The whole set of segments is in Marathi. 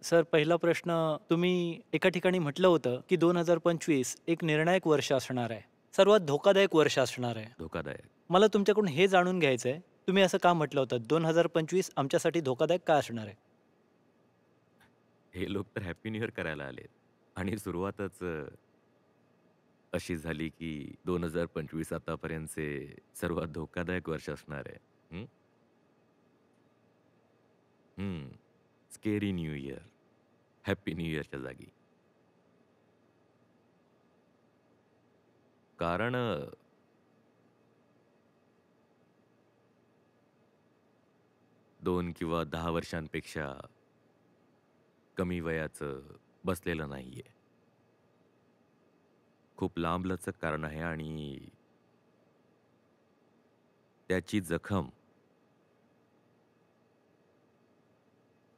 सर, पहिला प्रश्न तुम्ही एका ठिकाणी म्हटलं होतं, की 2025 एक निर्णायक वर्ष असणार आहे. सर्वात धोकादायक वर्ष असणार आहे. धोकादायक. मला तुमच्याकडून हे जाणून घ्यायचं आहे, तुम्ही असं का म्हटलं होतं? 2025 आमच्यासाठी धोकादायक का असणार आहे? हे लोक तर हॅपी न्यू इयर करायला आलेत आणि सुरुवातच अशी झाली की 2025 आतापर्यंतचे सर्वात धोकादायक वर्ष असणार आहे. हं, हं. Scary new year. Happy new इयरच्या जागी. कारण 2 किंवा 10 वर्षांपेक्षा कमी वयाचं बसलेलं नाहीये. खूप लांबलचक कारण आहे आणि त्याची जखम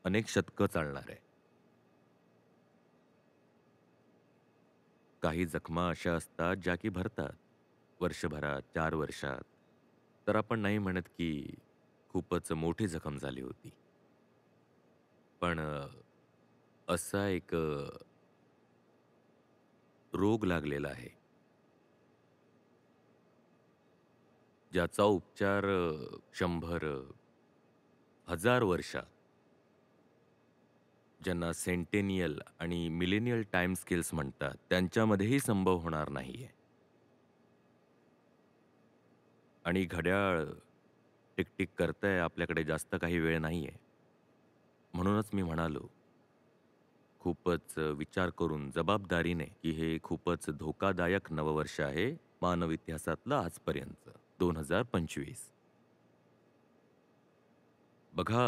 अनेक शतकं चालणार आहे. काही जखमा अशा असतात ज्या की भरतात. वर्षभरात, 4 वर्षात. तर आपण नाही म्हणत की खूपच मोठी जखम झाली होती. पण असा एक रोग लागलेला आहे, ज्याचा उपचार 100 हजार वर्षात ज्यांना सेंटेनियल आणि मिलेनियल टाइम स्केल्स म्हणतात, त्यांच्यामध्येही संभव होणार नाहीये. आणि घड्याळ टिक-टिक करतंय, आपल्याकडे जास्त काही वेळ नाहीये. म्हणूनच मी म्हणालो, खूपच विचार करून जबाबदारीने, की हे खूपच धोकादायक नववर्ष आहे मानव इतिहासातलं आजपर्यंत 2025. बघा,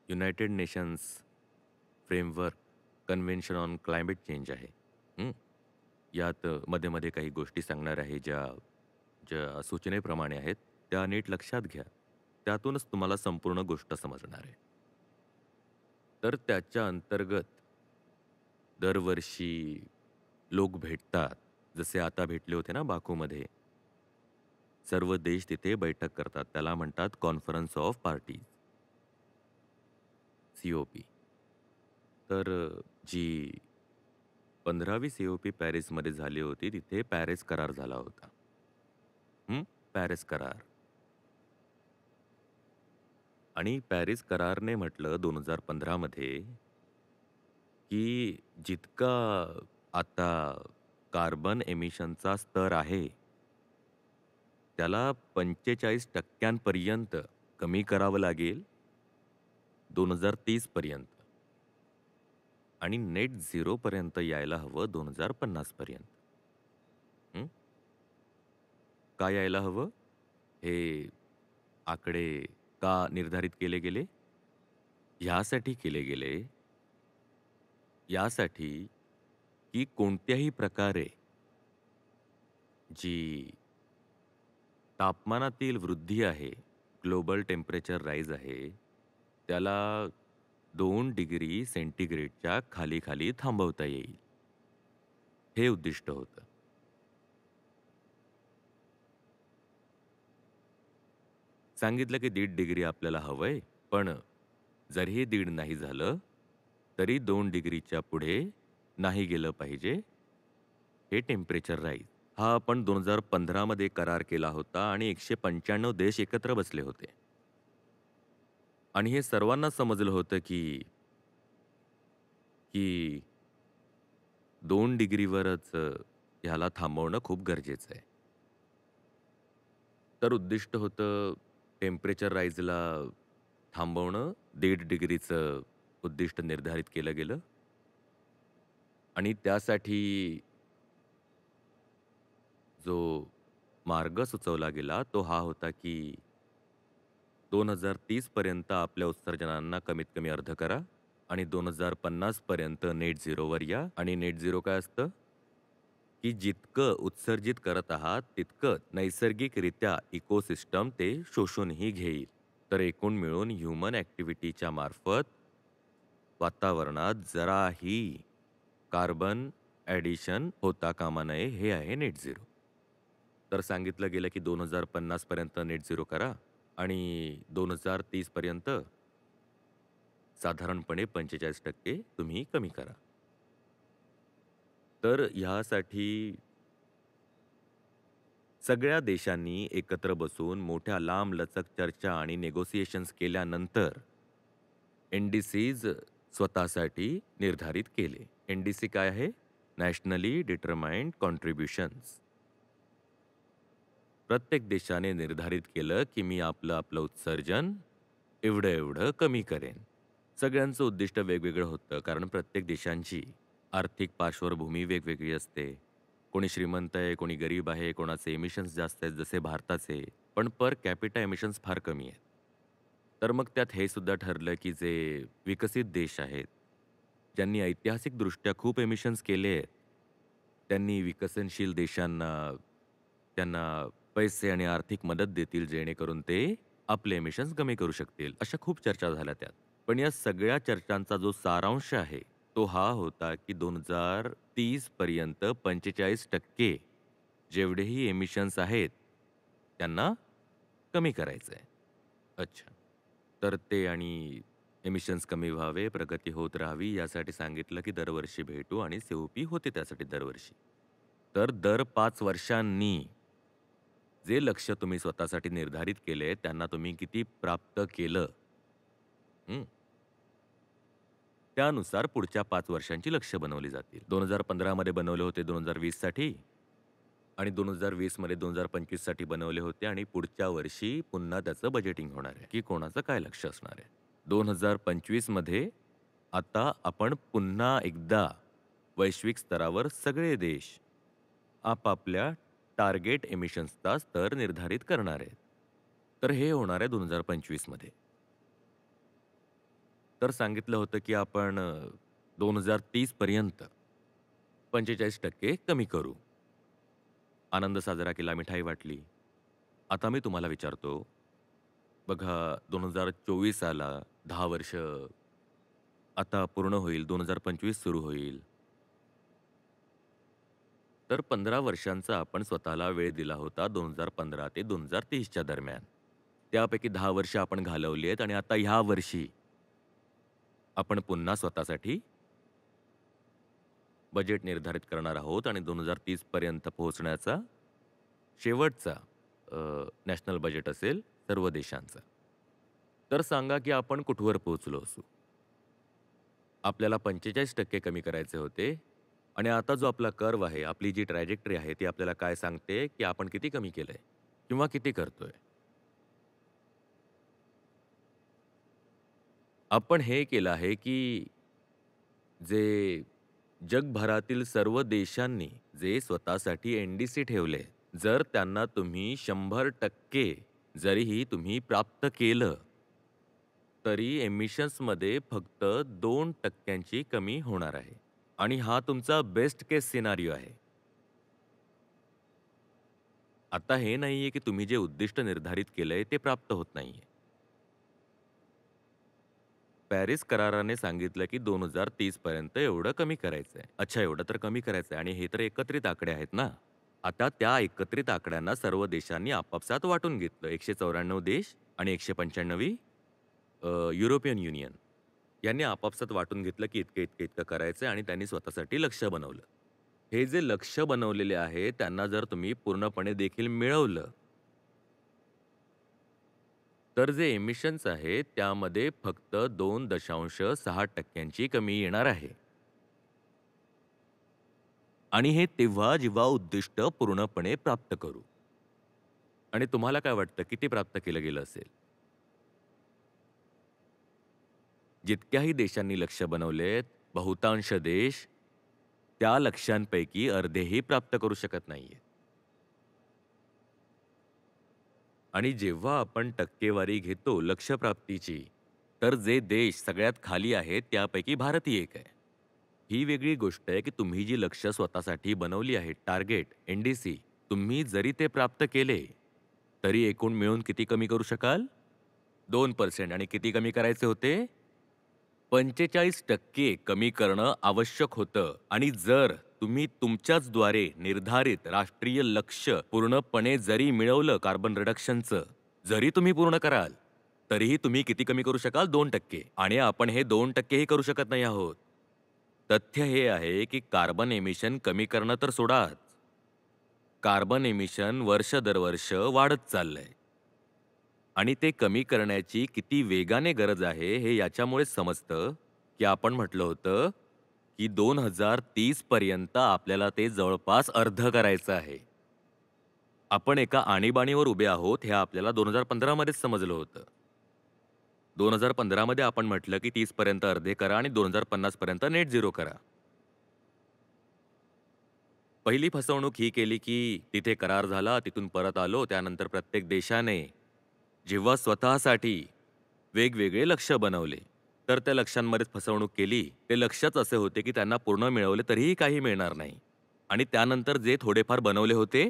United nations framework convention on climate change आहे. हं. यात मध्ये-मध्ये काही गोष्टी सांगणार आहे ज्या ज्या सूचनेप्रमाणे आहेत, त्या नीट लक्षात घ्या. त्यातूनच तुम्हाला संपूर्ण गोष्ट समजणार आहे. तर त्याच्या अंतर्गत दरवर्षी लोक भेटतात. जसे आता भेटले होते ना बाकूमध्ये. सर्व देश तिथे बैठक करतात. त्याला म्हणतात कॉन्फरन्स ऑफ पार्टीज, COP. तर जी 15वी COP पॅरिसमध्ये झाली होती, तिथे पॅरिस करार झाला होता. हं, पॅरिस करार. आणि पॅरिस करारने म्हटलं 2015 मध्ये, की जितका आता कार्बन एमिशनचा स्तर आहे, त्याला 45% पर्यंत कमी करावं लागेल 2030 पर्यंत आणि नेट झिरोपर्यंत यायला हवं 2050 पर्यंत. हं? का यायला हवं? हे आकडे का निर्धारित केले गेले? ह्यासाठी केले गेले, यासाठी की कोणत्याही प्रकारे जी तापमानातील वृद्धी आहे, ग्लोबल टेम्परेचर राईज आहे, त्याला 2 डिग्री सेंटीग्रेडच्या खाली-खाली थांबवता येईल. हे उद्दिष्ट होतं. सांगितलं की 1.5 डिग्री आपल्याला हवंय, पण जरी 1.5 नाही झालं, तरी 2 डिग्रीच्या पुढे नाही गेलं पाहिजे, हे टेम्परेचर राईज. हा आपण 2015 मध्ये करार केला होता आणि 195 देश एकत्र बसले होते. आणि हे सर्वांना समजलं होतं की 2 डिग्रीवरच ह्याला थांबवणं खूप गरजेचं आहे. तर उद्दिष्ट होतं टेम्परेचर राईजला थांबवणं. 1.5 डिग्रीचं उद्दिष्ट निर्धारित केलं गेलं आणि त्यासाठी जो मार्ग सुचवला गेला तो हा होता की 2030 पर्यंत आपल्या उत्सर्जनांना कमीत कमी अर्ध करा आणि 2050 पर्यंत नेट झिरोवर या. आणि नेट झिरो काय असतं? की जितकं उत्सर्जित करत आहात, तितकं नैसर्गिकरित्या इकोसिस्टम ते शोषूनही घेईल. तर एकूण मिळून ह्युमन ॲक्टिव्हिटीच्या मार्फत वातावरणात जराही कार्बन ॲडिशन होता कामा नये, हे आहे नेट झिरो. तर सांगितलं गेलं की 2050 पर्यंत नेट झिरो करा आणि 2030 पर्यंत साधारणपणे 45% तुम्ही कमी करा. तर ह्यासाठी सगळ्या देशांनी एकत्र बसून मोठ्या लांबलचक चर्चा आणि नेगोसिएशन्स केल्यानंतर एन-डी-सीज स्वतःसाठी निर्धारित केले. एन-डी-सी काय आहे? Nationally determined contributions. प्रत्येक देशाने निर्धारित केलं, की मी आपलं उत्सर्जन एवढं-एवढं कमी करेन. सगळ्यांचं उद्दिष्ट वेगवेगळं होतं, कारण प्रत्येक देशांची आर्थिक पार्श्वभूमी वेगवेगळी असते. कोणी श्रीमंत आहे, कोणी गरीब आहे, कोणाचे एमिशन्स जास्त आहेत, जसे भारताचे. पण पर कॅपिटा एमिशन्स फार कमी आहेत. तर मग त्यात हे सुद्धा ठरलं, की जे विकसित देश आहेत, ज्यांनी ऐतिहासिकदृष्ट्या खूप एमिशन्स केले आहेत, त्यांनी विकसनशील देशांना त्यांना पैसे आणि आर्थिक मदत देतील, जेणेकरून ते आपले एमिशन्स कमी करू शकतील. अशा खूप चर्चा झाल्या त्यात. पण या सगळ्या चर्चांचा जो सारांश आहे, तो हा होता, की 2030 पर्यंत 45% जेवढेही एमिशन्स आहेत, त्यांना कमी करायचं आहे. अच्छा. तर ते आणि एमिशन्स कमी व्हावे, प्रगती होत राहावी यासाठी सांगितलं, की दरवर्षी भेटू आणि सी होते त्यासाठी दरवर्षी. तर दर 5 वर्षांनी जे लक्ष्य तुम्ही स्वतःसाठी निर्धारित केले, त्यांना तुम्ही किती प्राप्त केलं, हं, त्यानुसार पुढच्या 5 वर्षांची लक्ष्य बनवली जातील. 2015 मध्ये बनवले होते 2020 साठी आणि 2020 मध्ये 2025 साठी बनवले होते आणि पुढच्या वर्षी पुन्हा त्याचं बजेटिंग होणार आहे, की कोणाचं काय लक्ष्य असणार आहे. 2025 मध्ये आता आपण पुन्हा एकदा वैश्विक स्तरावर सगळे देश आपापल्या टार्गेट एमिशन्सचा स्तर निर्धारित करणार आहेत. तर हे होणार आहे 2025 मध्ये. तर सांगितलं होतं, की आपण 2030 पर्यंत 45% कमी करू. आनंद साजरा केला, मिठाई वाटली. आता मी तुम्हाला विचारतो, बघा 2024 आला, 10 वर्ष आता पूर्ण होईल, 2025 सुरू होईल. तर 15 वर्षांचा आपण स्वतःला वेळ दिला होता 2015 ते 2030 च्या दरम्यान. त्यापैकी 10 वर्ष आपण घालवली आहेत आणि आता ह्या वर्षी आपण पुन्हा स्वतःसाठी बजेट निर्धारित करणार आहोत आणि 2030 पर्यंत पोहोचण्याचा शेवटचा नॅशनल बजेट असेल सर्व देशांचा. तर सांगा की आपण कुठवर पोहोचलो असू? आपल्याला 45% कमी करायचे होते आणि आता जो आपला कर्व्ह आहे, आपली जी ट्रॅजेक्टरी आहे, ती आपल्याला काय सांगते, की आपण किती कमी केलंय किंवा किती करतोय? आपण हे केलं आहे, की जे जगभरातील सर्व देशांनी जे स्वतःसाठी एन-डी-सी ठेवले, जर त्यांना तुम्ही 100% जरीही तुम्ही प्राप्त केलं, तरी एमिशन्समध्ये फक्त 2% कमी होणार आहे. आणि हा तुमचा बेस्ट केस सिनारिओ आहे. आता हे नाहीये, की तुम्ही जे उद्दिष्ट निर्धारित केलंय ते प्राप्त होत नाहीये. पॅरिस कराराने सांगितलं, की 2030 पर्यंत एवढं कमी करायचंय. अच्छा, एवढं तर कमी करायचंय आणि हे तर एकत्रित आकडे आहेत ना. आता त्या एकत्रित आकड्यांना सर्व देशांनी आपापसात वाटून घेतलं. 194 देश आणि 195वी युरोपियन युनियन यांनी आपापसात वाटून घेतलं, की इतकं करायचंय आणि त्यांनी स्वतःसाठी लक्ष्य बनवलं. हे जे लक्ष्य बनवलेले आहे, त्यांना जर तुम्ही पूर्णपणे देखील मिळवलं, तर जे एमिशन्स आहेत, त्यामध्ये फक्त 2.6% कमी येणार आहे. आणि हे तेव्हा जेव्हा उद्दिष्ट पूर्णपणे प्राप्त करू. आणि तुम्हाला काय वाटतं किती प्राप्त केलं गेलं असेल? जितक्याही देशांनी लक्ष्य बनवलेत, बहुतांश देश त्या लक्ष्यांपैकी अर्धेही प्राप्त करू शकत नाहीयेत. आणि जेव्हा आपण टक्केवारी घेतो लक्ष्यप्राप्तीची, तर जे देश सगळ्यात खाली आहेत, त्यापैकी भारतही एक आहे. ही वेगळी गोष्ट आहे, की तुम्ही जी लक्ष्य स्वतःसाठी बनवली आहेत, टार्गेट, एन-डी-सी, तुम्ही जरी ते प्राप्त केले, तरी एकूण मिळून किती कमी करू शकाल? 2% आणि किती कमी करायचे होते? 45% कमी करणं आवश्यक होतं आणि जर तुम्ही तुमच्याचद्वारे निर्धारित राष्ट्रीय लक्ष्य पूर्णपणे जरी मिळवलं कार्बन रिडक्शनचं, जरी तुम्ही पूर्ण कराल, तरीही तुम्ही किती कमी करू शकाल? 2% आणि आपण हे 2% ही करू शकत नाही आहोत. तथ्य हे आहे, की कार्बन एमिशन कमी करणं तर सोडाच. कार्बन एमिशन वर्ष दर वर्ष वाढत चाललंय. आणि ते कमी करण्याची किती वेगाने गरज आहे, हे याच्यामुळेच समजतं, की आपण म्हटलं होतं, की 2030 पर्यंत आपल्याला ते जवळपास अर्धं करायचं आहे. आपण एका आणीबाणीवर उभे आहोत, हे आपल्याला 2015 मध्येच समजलं होतं. 2015 मध्ये आपण म्हटलं, की 30 पर्यंत अर्धे करा आणि 2050 पर्यंत नेट झिरो करा. पहिली फसवणूक ही केली, की तिथे करार झाला, तिथून परत आलो. त्यानंतर प्रत्येक देशाने जेव्हा स्वतःसाठी वेगवेगळे लक्ष्य बनवले, तर त्या लक्ष्यांमध्येच फसवणूक केली. ते लक्ष्यच असे होते, की त्यांना पूर्ण मिळवले तरीही काही मिळणार नाही. आणि त्यानंतर जे थोडेफार बनवले होते,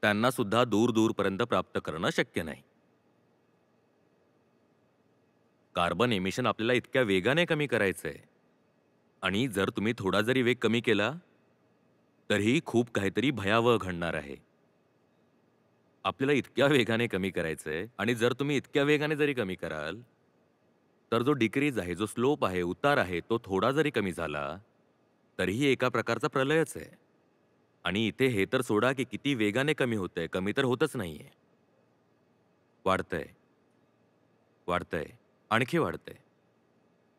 त्यांना सुद्धा दूर-दूरपर्यंत प्राप्त करणं शक्य नाही. कार्बन एमिशन आपल्याला इतक्या वेगाने कमी करायचंय आणि जर तुम्ही थोडा जरी वेग कमी केला, तरीही खूप काहीतरी भयावह घडणार आहे. आपल्याला इतक्या वेगाने कमी करायचंय आणि जर तुम्ही इतक्या वेगाने जरी कमी कराल, तर जो डिक्रीज आहे, जो स्लोप आहे, उतार आहे, तो थोडा जरी कमी झाला, तरीही एका प्रकारचा प्रलयच आहे. आणि इथे हे तर सोडा, की किती वेगाने कमी होतंय, कमी तर होतच नाहीये. वाढतंय, वाढतंय, आणखी वाढतंय.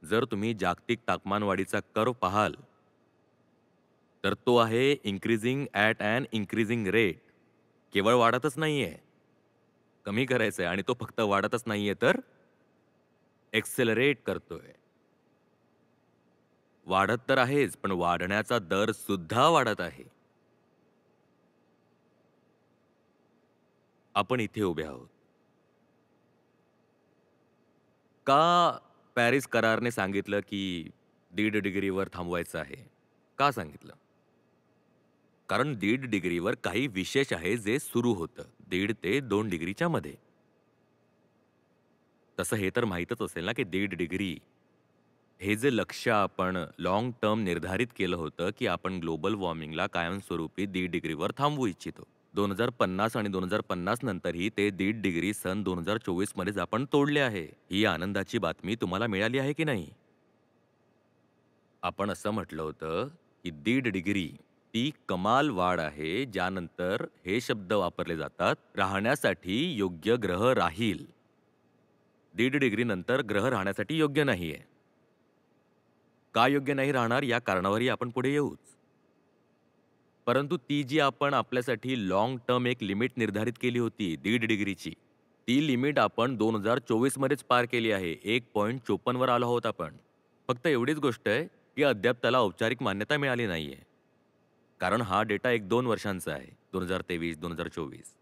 जर तुम्ही जागतिक तापमानवाढीचा कर्व्ह पाहाल, तर तो आहे increasing at an increasing rate. केवळ वाढतच नाहीये, कमी करायचंय आणि तो फक्त वाढतच नाहीये, तर एक्सेलरेट करतोय. वाढत तर आहेच, पण वाढण्याचा दर सुद्धा वाढत आहे. आपण इथे उभे आहोत. का पॅरिस करारने सांगितलं, की 1.5 डिग्रीवर थांबवायचं आहे? का सांगितलं? कारण 1.5 डिग्रीवर काही विशेष आहे जे सुरू होतं. 1.5 ते 2 डिग्रीच्या मध्ये. तसं हे तर माहीतच असेल ना, की 1.5 डिग्री हे जे लक्ष्य आपण लाँग टर्म निर्धारित केलं होतं, की आपण ग्लोबल वॉर्मिंगला कायमस्वरूपी 1.5 डिग्रीवर थांबवू इच्छितो. 2050 आणि 2050 नंतरही ते 1.5 डिग्री सन 2024 मध्येच आपण तोडले आहे. ही आनंदाची बातमी तुम्हाला मिळाली आहे की नाही? आपण असं म्हटलं होतं, की 1.5 डिग्री ती कमाल वाढ आहे, ज्यानंतर हे शब्द वापरले जातात, राहण्यासाठी योग्य ग्रह राहील. 1.5 डिग्री नंतर ग्रह राहण्यासाठी योग्य नाहीये. का योग्य नाही राहणार या कारणावरही आपण पुढे येऊच. परंतु ती जी आपण आपल्यासाठी लाँग टर्म एक लिमिट निर्धारित केली होती 1.5 डिग्रीची, ती लिमिट आपण 2024 मध्येच पार केली आहे. 1.54 वर आलो आहोत आपण. फक्त एवढीच गोष्ट आहे, की अद्याप त्याला औपचारिक मान्यता मिळाली नाहीये. कारण हा डेटा 1-2 वर्षांचा आहे. 2023-2024.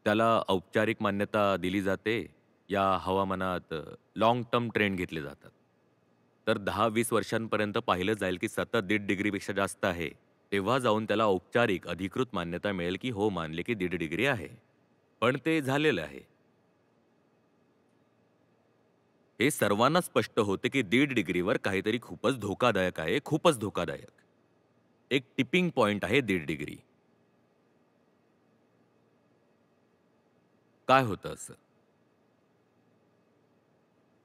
त्याला औपचारिक मान्यता दिली जाते, या हवामानात लाँग टर्म ट्रेंड घेतले जातात. तर 10-20 वर्षांपर्यंत पाहिलं जाईल, की सतत 1.5 डिग्रीपेक्षा जास्त आहे. तेव्हा जाऊन त्याला औपचारिक अधिकृत मान्यता मिळेल, की हो मानले, की 1.5 डिग्री आहे. पण ते झालेलं आहे. हे सर्वांना स्पष्ट होते, की 1.5 डिग्रीवर काहीतरी खूपच धोकादायक आहे, खूपच धोकादायक. एक टिपिंग पॉइंट आहे 1.5 डिग्री. काय होतं असं?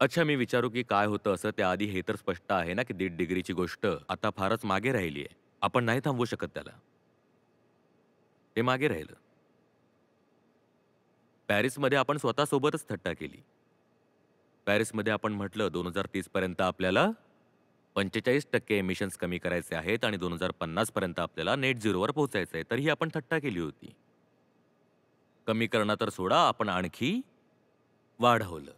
अच्छा, मी विचारू की काय होतं असं? त्याआधी हे तर स्पष्ट आहे ना, की 1.5 डिग्रीची गोष्ट आता फारच मागे राहिली आहे. आपण नाही थांबवू शकत त्याला. ते मागे राहिलं. पॅरिसमध्ये आपण स्वतःसोबतच थट्टा केली. पॅरिसमध्ये आपण म्हटलं 2030 पर्यंत आपल्याला 45% एमिशन्स कमी करायचे आहेत आणि 2050 पर्यंत आपल्याला नेट झिरोवर पोहोचायचं आहे. तर ही आपण थट्टा केली होती. कमी करणं तर सोडा, आपण आणखी वाढवलं.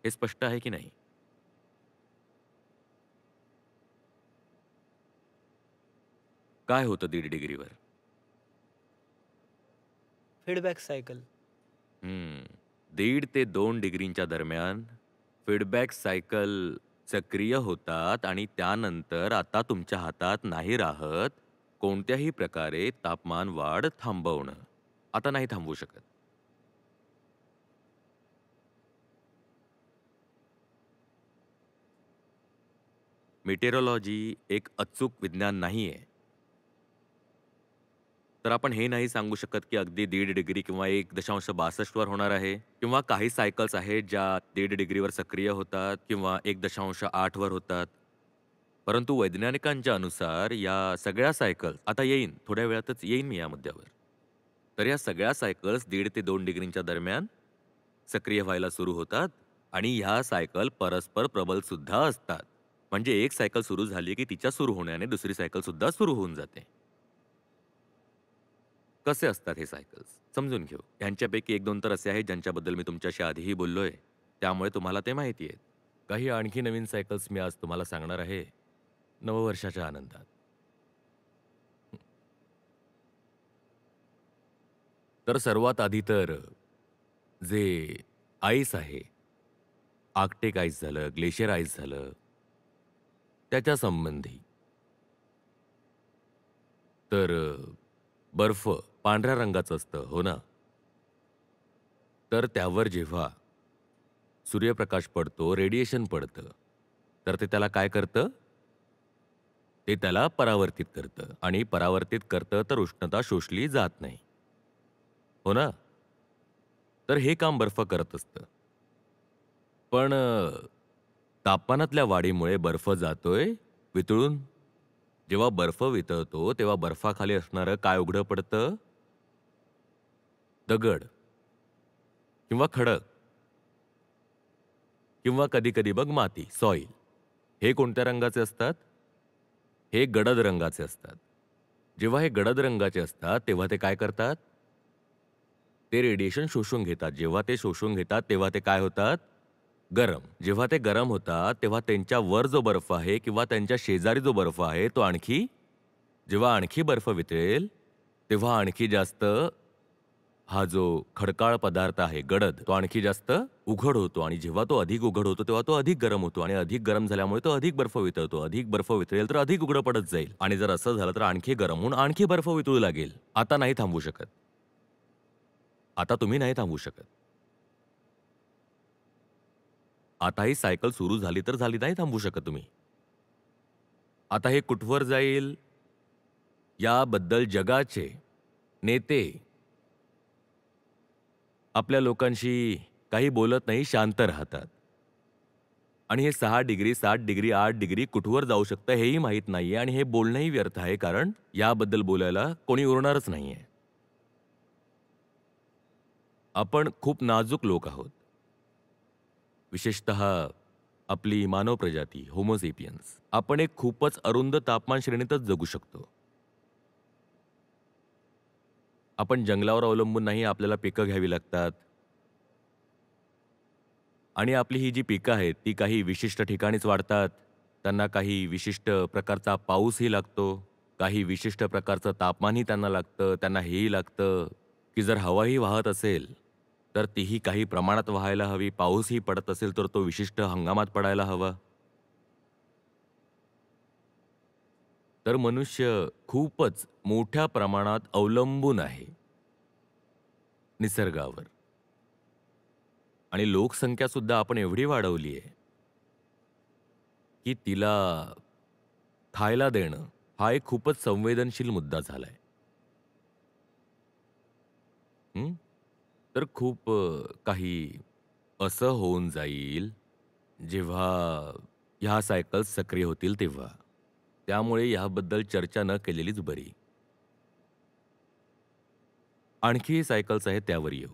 हे स्पष्ट आहे की नाही? काय होतं 1.5 डिग्रीवर? Feedback cycle. हं. 1.5 ते 2 डिग्रींच्या दरम्यान फीडबॅक सायकल सक्रिय होतात आणि त्यानंतर आता तुमच्या हातात नाही राहत कोणत्याही प्रकारे तापमान वाढ थांबवणं. आता नाही थांबवू शकत. मेटेरोलॉजी एक अचूक विज्ञान नाहीये. तर आपण हे नाही सांगू शकत की अगदी 1.5 डिग्री किंवा 1.62 वर होणार आहे किंवा काही सायकल्स आहेत ज्या 1.5 डिग्रीवर सक्रिय होतात किंवा 1.8 वर होतात. परंतु वैज्ञानिकांच्या अनुसार या सगळ्या सायकल्स आता येईन, थोड्या वेळातच येईन मी या मुद्द्यावर. तर या सगळ्या सायकल्स 1.5 ते 2 डिग्रींच्या दरम्यान सक्रिय व्हायला सुरू होतात आणि ह्या सायकल परस्पर प्रबल सुद्धा असतात. म्हणजे एक सायकल सुरू झाली की तिच्या सुरू होण्याने दुसरी सायकल सुद्धा सुरू होऊन जाते. कसे असतात हे सायकल्स? समजून घेऊ. ह्यांच्यापैकी 1-2 तर असे आहेत ज्यांच्याबद्दल मी तुमच्याशी आधीही बोललोय. त्यामुळे तुम्हाला ते माहिती आहेत. काही आणखी नवीन सायकल्स मी आज तुम्हाला सांगणार आहे, नववर्षाच्या आनंदात. तर सर्वात आधी तर जे आईस आहे, आर्क्टिक आईस झालं, ग्लेशियर आईस झालं, त्याच्या संबंधी. तर बर्फ पांढऱ्या रंगाचं असतं, हो ना? तर त्यावर जेव्हा सूर्यप्रकाश पडतो, रेडिएशन पडतं, तर ते त्याला काय करतं? ते त्याला परावर्तित करतं आणि परावर्तित करतं तर उष्णता शोषली जात नाही. हो ना? तर हे काम बर्फ करत असतं. पण तापमानातल्या वाढीमुळे बर्फ जातोय वितळून. जेव्हा बर्फ वितळतो, तेव्हा बर्फाखाली असणारं काय उघडं पडतं? दगड किंवा खडक किंवा कधी-कधी बघ माती, सॉइल. हे कोणत्या रंगाचे असतात? हे गडद रंगाचे असतात. जेव्हा हे गडद रंगाचे असतात, तेव्हा ते काय करतात? ते रेडिएशन शोषून घेतात. जेव्हा ते शोषून घेतात, तेव्हा ते काय होतात? गरम. जेव्हा ते गरम होतात, तेव्हा त्यांच्या वर जो बर्फ आहे किंवा त्यांच्या शेजारी जो बर्फ आहे, तो जेव्हा आणखी बर्फ वितळेल, तेव्हा आणखी जास्त हा जो खडकाळ पदार्थ आहे, गडद, तो आणखी जास्त उघड होतो आणि जेव्हा तो अधिक उघड होतो, तेव्हा तो अधिक गरम होतो आणि अधिक गरम झाल्यामुळे तो अधिक बर्फ वितळतो. अधिक बर्फ वितळेल तर अधिक उघडं पडत जाईल आणि जर असं झालं तर आणखी गरम होऊन आणखी बर्फ वितळू लागेल. आता नाही थांबू शकत. आता तुम्ही नाही थांबू शकत. आता ही सायकल सुरू झाली तर झाली, नाही थांबू शकत तुम्ही. आता हे कुठवर जाईल? याबद्दल जगाचे नेते आपल्या लोकांशी काही बोलत नाही, शांत राहतात. आणि हे 6 डिग्री, 7 डिग्री, 8 डिग्री कुठवर जाऊ शकतं हेही माहीत नाहीये आणि हे बोलणंही व्यर्थ आहे कारण याबद्दल बोलायला कोणी उरणारच नाहीये. आपण खूप नाजूक लोक आहोत. विशेषतः आपली मानव प्रजाती, होमो सेपियन्स. आपण एक खूपच अरुंद तापमान श्रेणीतच जगू शकतो. आपण जंगलावर अवलंबून नाही, आपल्याला पिकं घ्यावी लागतात. आणि आपली ही जी पिकं आहेत, ती काही विशिष्ट ठिकाणीच वाढतात. त्यांना काही विशिष्ट प्रकारचा पाऊसही लागतो. काही विशिष्ट प्रकारचं तापमानही त्यांना लागतं. त्यांना हेही लागतं, की जर हवाही वाहत असेल, तर तीही काही प्रमाणात वाहायला हवी. पाऊसही पडत असेल, तर तो विशिष्ट हंगामात पडायला हवा. तर मनुष्य खूपच मोठ्या प्रमाणात अवलंबून आहे निसर्गावर. आणि लोकसंख्या सुद्धा आपण एवढी वाढवली आहे, की तिला खायला देणं हा एक खूपच संवेदनशील मुद्दा झालाय. हं? तर खूप काही असं होऊन जाईल, जेव्हा ह्या सायकल्स सक्रिय होतील तेव्हा. त्यामुळे ह्याबद्दल चर्चा न केलेलीच बरी. आणखी सायकल्स आहेत त्यावर येऊ.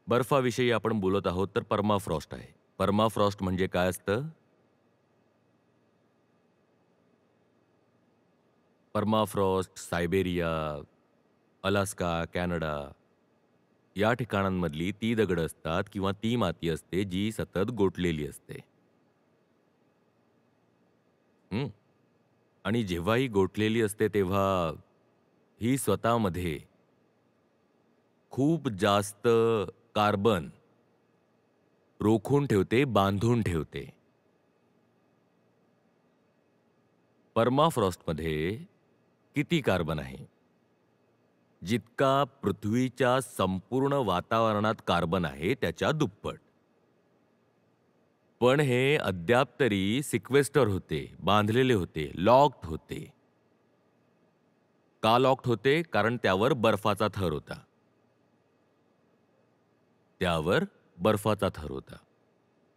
बर्फाविषयी आपण बोलत आहोत तर परमाफ्रॉस्ट आहे. परमाफ्रॉस्ट म्हणजे काय असतं? परमाफ्रॉस्ट, सायबेरिया, अलास्का, कॅनडा या ठिकाणांमधली ती दगडं असतात किंवा ती माती असते जी सतत गोठलेली असते. हं? आणि जेव्हा ही गोठलेली असते तेव्हा ही स्वतःमध्ये खूप जास्त कार्बन रोखून ठेवते, बांधून ठेवते. परमाफ्रॉस्टमध्ये किती कार्बन आहे? जितका पृथ्वीच्या संपूर्ण वातावरणात कार्बन आहे त्याच्या दुप्पट. पण हे अद्याप तरी सिक्वेस्टर होते, बांधलेले होते, लॉक्ड होते. का लॉक्ड होते? कारण त्यावर बर्फाचा थर होता. त्यावर बर्फाचा थर होता.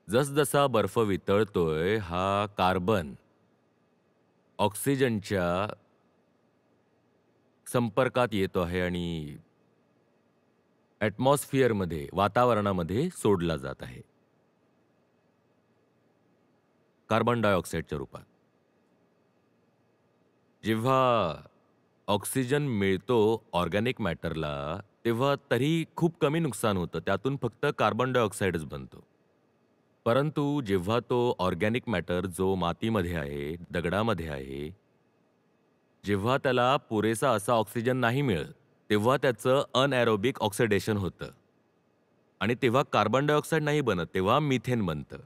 जसजसा बर्फ वितळतोय, हा कार्बन ऑक्सिजनच्या संपर्कात येतो आहे आणि ॲटमॉस्फिअरमध्ये, वातावरणामध्ये सोडला जात आहे. कार्बन डायऑक्साईडच्या रूपात. जेव्हा ऑक्सिजन मिळतो ऑर्गॅनिक मॅटरला, तेव्हा तरी खूप कमी नुकसान होतं. त्यातून फक्त कार्बन डायऑक्साईडच बनतो. परंतु जेव्हा तो ऑर्गॅनिक मॅटर जो मातीमध्ये आहे, दगडामध्ये आहे, जेव्हा त्याला पुरेसा असा ऑक्सिजन नाही मिळत, तेव्हा त्याचं अनएरोबिक ऑक्सिडेशन होतं. आणि तेव्हा कार्बन डायऑक्साईड नाही बनत, तेव्हा मिथेन बनतं.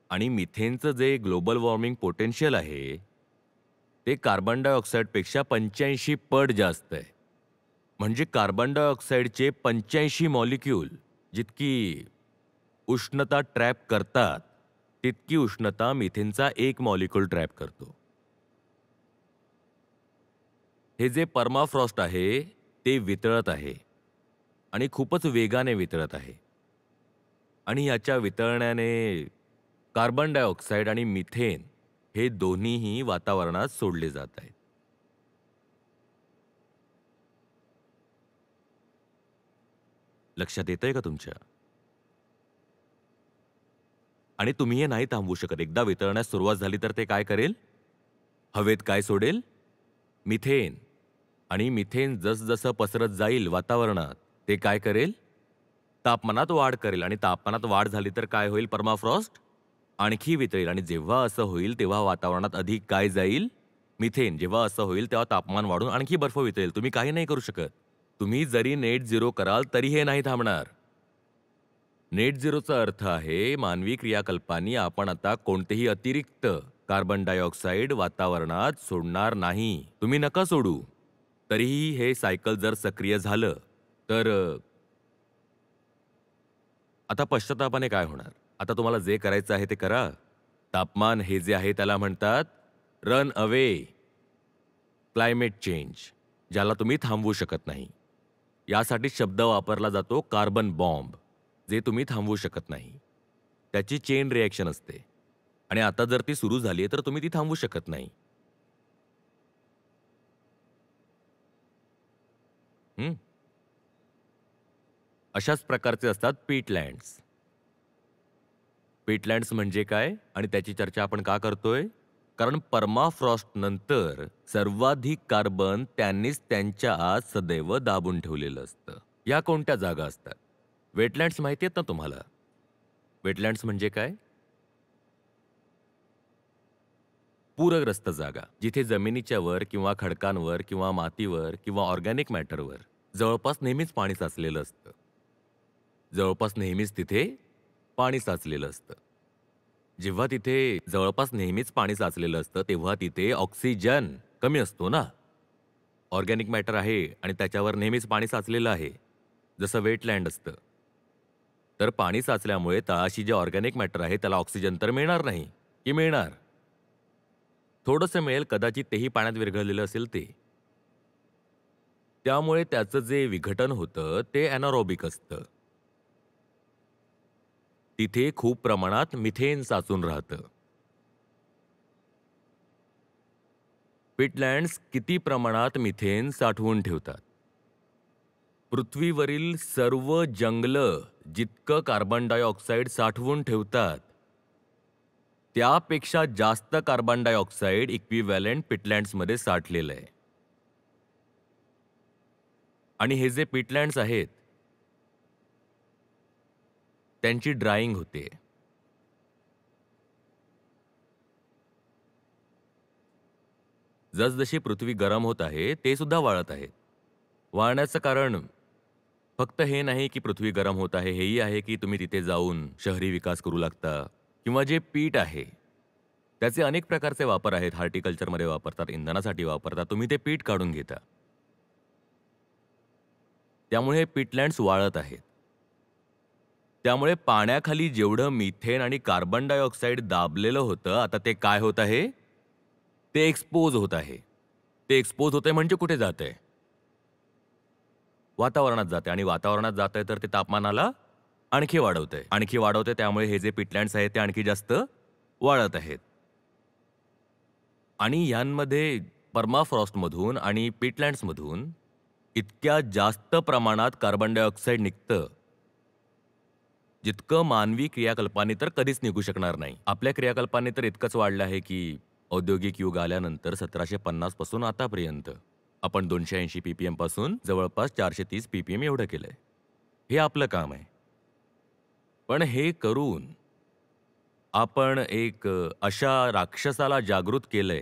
आणि मिथेनचं जे ग्लोबल वॉर्मिंग पोटेन्शियल आहे, ते कार्बन डायऑक्साईडपेक्षा 85 पट जास्त आहे. म्हणजे कार्बन डायऑक्साईडचे 85 मॉलिक्यूल जितकी उष्णता ट्रॅप करतात, तितकी उष्णता मिथेनचा एक मॉलिक्यूल ट्रॅप करतो. हे जे परमाफ्रॉस्ट आहे, ते वितळत आहे आणि खूपच वेगाने वितळत आहे. आणि याच्या वितळण्याने कार्बन डायऑक्साईड आणि मिथेन हे दोन्हीही वातावरणात सोडले जात आहेत. लक्षात येतंय का तुमच्या? आणि तुम्ही हे नाही थांबवू शकत. एकदा वितळण्यास सुरुवात झाली तर ते काय करेल? हवेत काय सोडेल? मिथेन. आणि मिथेन जसजसं पसरत जाईल वातावरणात, ते काय करेल? तापमानात वाढ करेल आणि तापमानात वाढ झाली तर काय होईल? परमाफ्रॉस्ट आणखी वितळेल आणि जेव्हा असं होईल तेव्हा वातावरणात अधिक काय जाईल? मिथेन. जेव्हा असं होईल तेव्हा तापमान वाढून आणखी बर्फ वितळेल. तुम्ही काही नाही करू शकत. तुम्ही जरी नेट झिरो कराल तरी हे नाही थांबणार. नेट झिरोचा अर्थ आहे मानवी क्रियाकल्पांनी आपण आता कोणतेही अतिरिक्त कार्बन डायऑक्साईड वातावरणात सोडणार नाही. तुम्ही नका सोडू. तरीही हे सायकल जर सक्रिय झालं तर आता पश्चातापाने काय होणार? आता तुम्हाला जे करायचं आहे ते करा. तापमान हे जे आहे त्याला म्हणतात रन अवे क्लायमेट चेंज, ज्याला तुम्ही थांबवू शकत नाही. यासाठी शब्द वापरला जातो कार्बन बॉम्ब, जे तुम्ही थांबवू शकत नाही. त्याची चेन रिॲक्शन असते आणि आता जर ती सुरू झाली तर तुम्ही ती थांबवू शकत नाही. हं? अशाच प्रकारचे असतात पीटलँड्स. पीटलँड्स म्हणजे काय आणि त्याची चर्चा आपण का करतोय? कारण परमाफ्रॉस्ट नंतर सर्वाधिक कार्बन त्यांनीच त्यांच्या आत सदैव दाबून ठेवलेलं असतं. या कोणत्या जागा असतात? वेटलँड्स माहिती आहेत ना तुम्हाला? वेटलँड्स म्हणजे काय? पूरग्रस्त जागा, जिथे जमिनीच्या वर किंवा खडकांवर किंवा मातीवर किंवा ऑर्गॅनिक मॅटरवर जवळपास नेहमीच पाणी साचलेलं असतं. जवळपास नेहमीच तिथे पाणी साचलेलं असतं. जेव्हा तिथे जवळपास नेहमीच पाणी साचलेलं असतं, तेव्हा तिथे ऑक्सिजन कमी असतो ना. ऑर्गॅनिक मॅटर आहे आणि त्याच्यावर नेहमीच पाणी साचलेलं आहे, जसं वेटलँड असतं. तर पाणी साचल्यामुळे तळाशी जे ऑर्गॅनिक मॅटर आहे त्याला ऑक्सिजन तर मिळणार नाही, की मिळणार? थोडंसं मिळेल, कदाचित तेही पाण्यात विरघळलेलं असेल ते. त्यामुळे त्याचं जे विघटन होतं ते ॲनारोबिक असतं. तिथे खूप प्रमाणात मिथेन साचून राहतं. पीटलँड्स किती प्रमाणात मिथेन साठवून ठेवतात? पृथ्वीवरील सर्व जंगलं जितकं कार्बन डायऑक्साईड साठवून ठेवतात, त्यापेक्षा जास्त कार्बन डायऑक्साईड इक्विव्हॅलेंट पीटलँड्समध्ये साठलेलं आहे. आणि हे जे पीटलँड्स आहेत, त्यांची ड्रायिंग होते. जसजशी पृथ्वी गरम होत आहे, ते सुद्धा वाळत आहेत. वाळण्याचं कारण फक्त हे नाही की पृथ्वी गरम होत आहे, हेही आहे की तुम्ही तिथे जाऊन शहरी विकास करू लागता किंवा जे पीठ आहे, त्याचे अनेक प्रकारचे वापर आहेत. हॉर्टिकल्चरमध्ये वापरतात, इंधनासाठी वापरतात. तुम्ही ते पीठ काढून घेता. त्यामुळे हे पीटलँड्स वाळत आहेत. त्यामुळे पाण्याखाली जेवढं मिथेन आणि कार्बन डायऑक्साईड दाबलेलं होतं, आता ते काय होत आहे? ते एक्सपोज होत आहे. ते एक्सपोज होते म्हणजे कुठे जाते? वातावरणात जाते आणि वातावरणात जातंय तर ते तापमानाला आणखी वाढवतंय. आणखी वाढवतंय त्यामुळे हे जे पिटलँड्स आहेत ते आणखी जास्त वाढत आहेत. आणि यांमध्ये परमाफ्रॉस्टमधून आणि पिटलँड्समधून इतक्या जास्त प्रमाणात कार्बन डायऑक्साईड निघतं, जितकं मानवी क्रियाकल्पांनी तर कधीच निघू शकणार नाही. आपल्या क्रियाकल्पांनी तर इतकंच वाढलं आहे की औद्योगिक युग आल्यानंतर 1750 पासून आतापर्यंत आपण 280 पीपीएम पासून जवळपास 430 पीपीएम एवढं केलंय. हे आपलं काम आहे. पण हे करून आपण एक अशा राक्षसाला जागृत केलंय,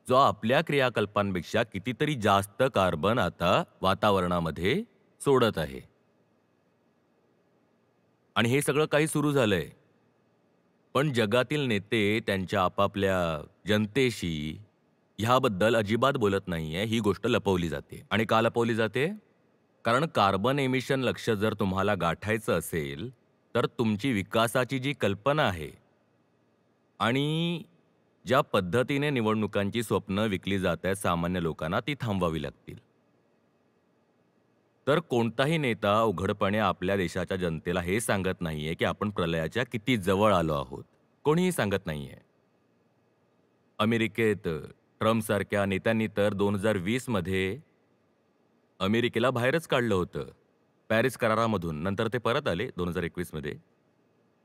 जो आपल्या क्रियाकल्पांपेक्षा कितीतरी जास्त कार्बन आता वातावरणामध्ये सोडत आहे. आणि हे सगळं काही सुरू झालंय. पण जगातील नेते त्यांच्या आपापल्या जनतेशी ह्याबद्दल अजिबात बोलत नाहीये. ही गोष्ट लपवली जाते. आणि का लपवली जाते? कारण कार्बन एमिशन लक्ष्य जर तुम्हाला गाठायचं असेल, तर तुमची विकासाची जी कल्पना आहे आणि ज्या पद्धतीने निवडणुकांची स्वप्न विकली जात आहेत सामान्य लोकांना, ती थांबवावी लागतील. तर कोणताही नेता उघडपणे आपल्या देशाच्या जनतेला हे सांगत नाहीये की आपण प्रलयाच्या किती जवळ आलो आहोत. कोणीही सांगत नाहीये. अमेरिकेत ट्रम्पसारख्या नेत्यांनी तर 2020 मध्ये अमेरिकेला बाहेरच काढलं होतं पॅरिस करारामधून. नंतर ते परत आले 2021 मध्ये.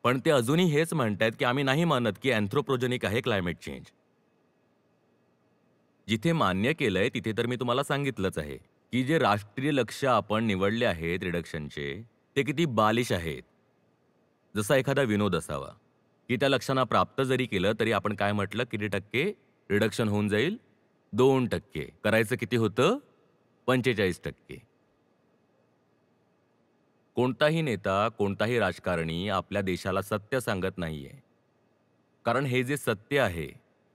पण ते अजूनही हेच म्हणतायत की आम्ही नाही मानत की अँथ्रोपोजेनिक आहे क्लायमेट चेंज. जिथे मान्य केलंय तिथे तर मी तुम्हाला सांगितलंच आहे की जे राष्ट्रीय लक्ष्य आपण निवडले आहेत रिडक्शनचे, ते किती बालिश आहेत. जसा एखादा विनोद असावा की त्या लक्ष्यांना प्राप्त जरी केलं तरी आपण काय म्हटलं, किती टक्के रिडक्शन होऊन जाईल? 2%. करायचं किती होतं? 45%. कोणताही नेता, कोणताही राजकारणी आपल्या देशाला सत्य सांगत नाहीये. कारण हे जे सत्य आहे,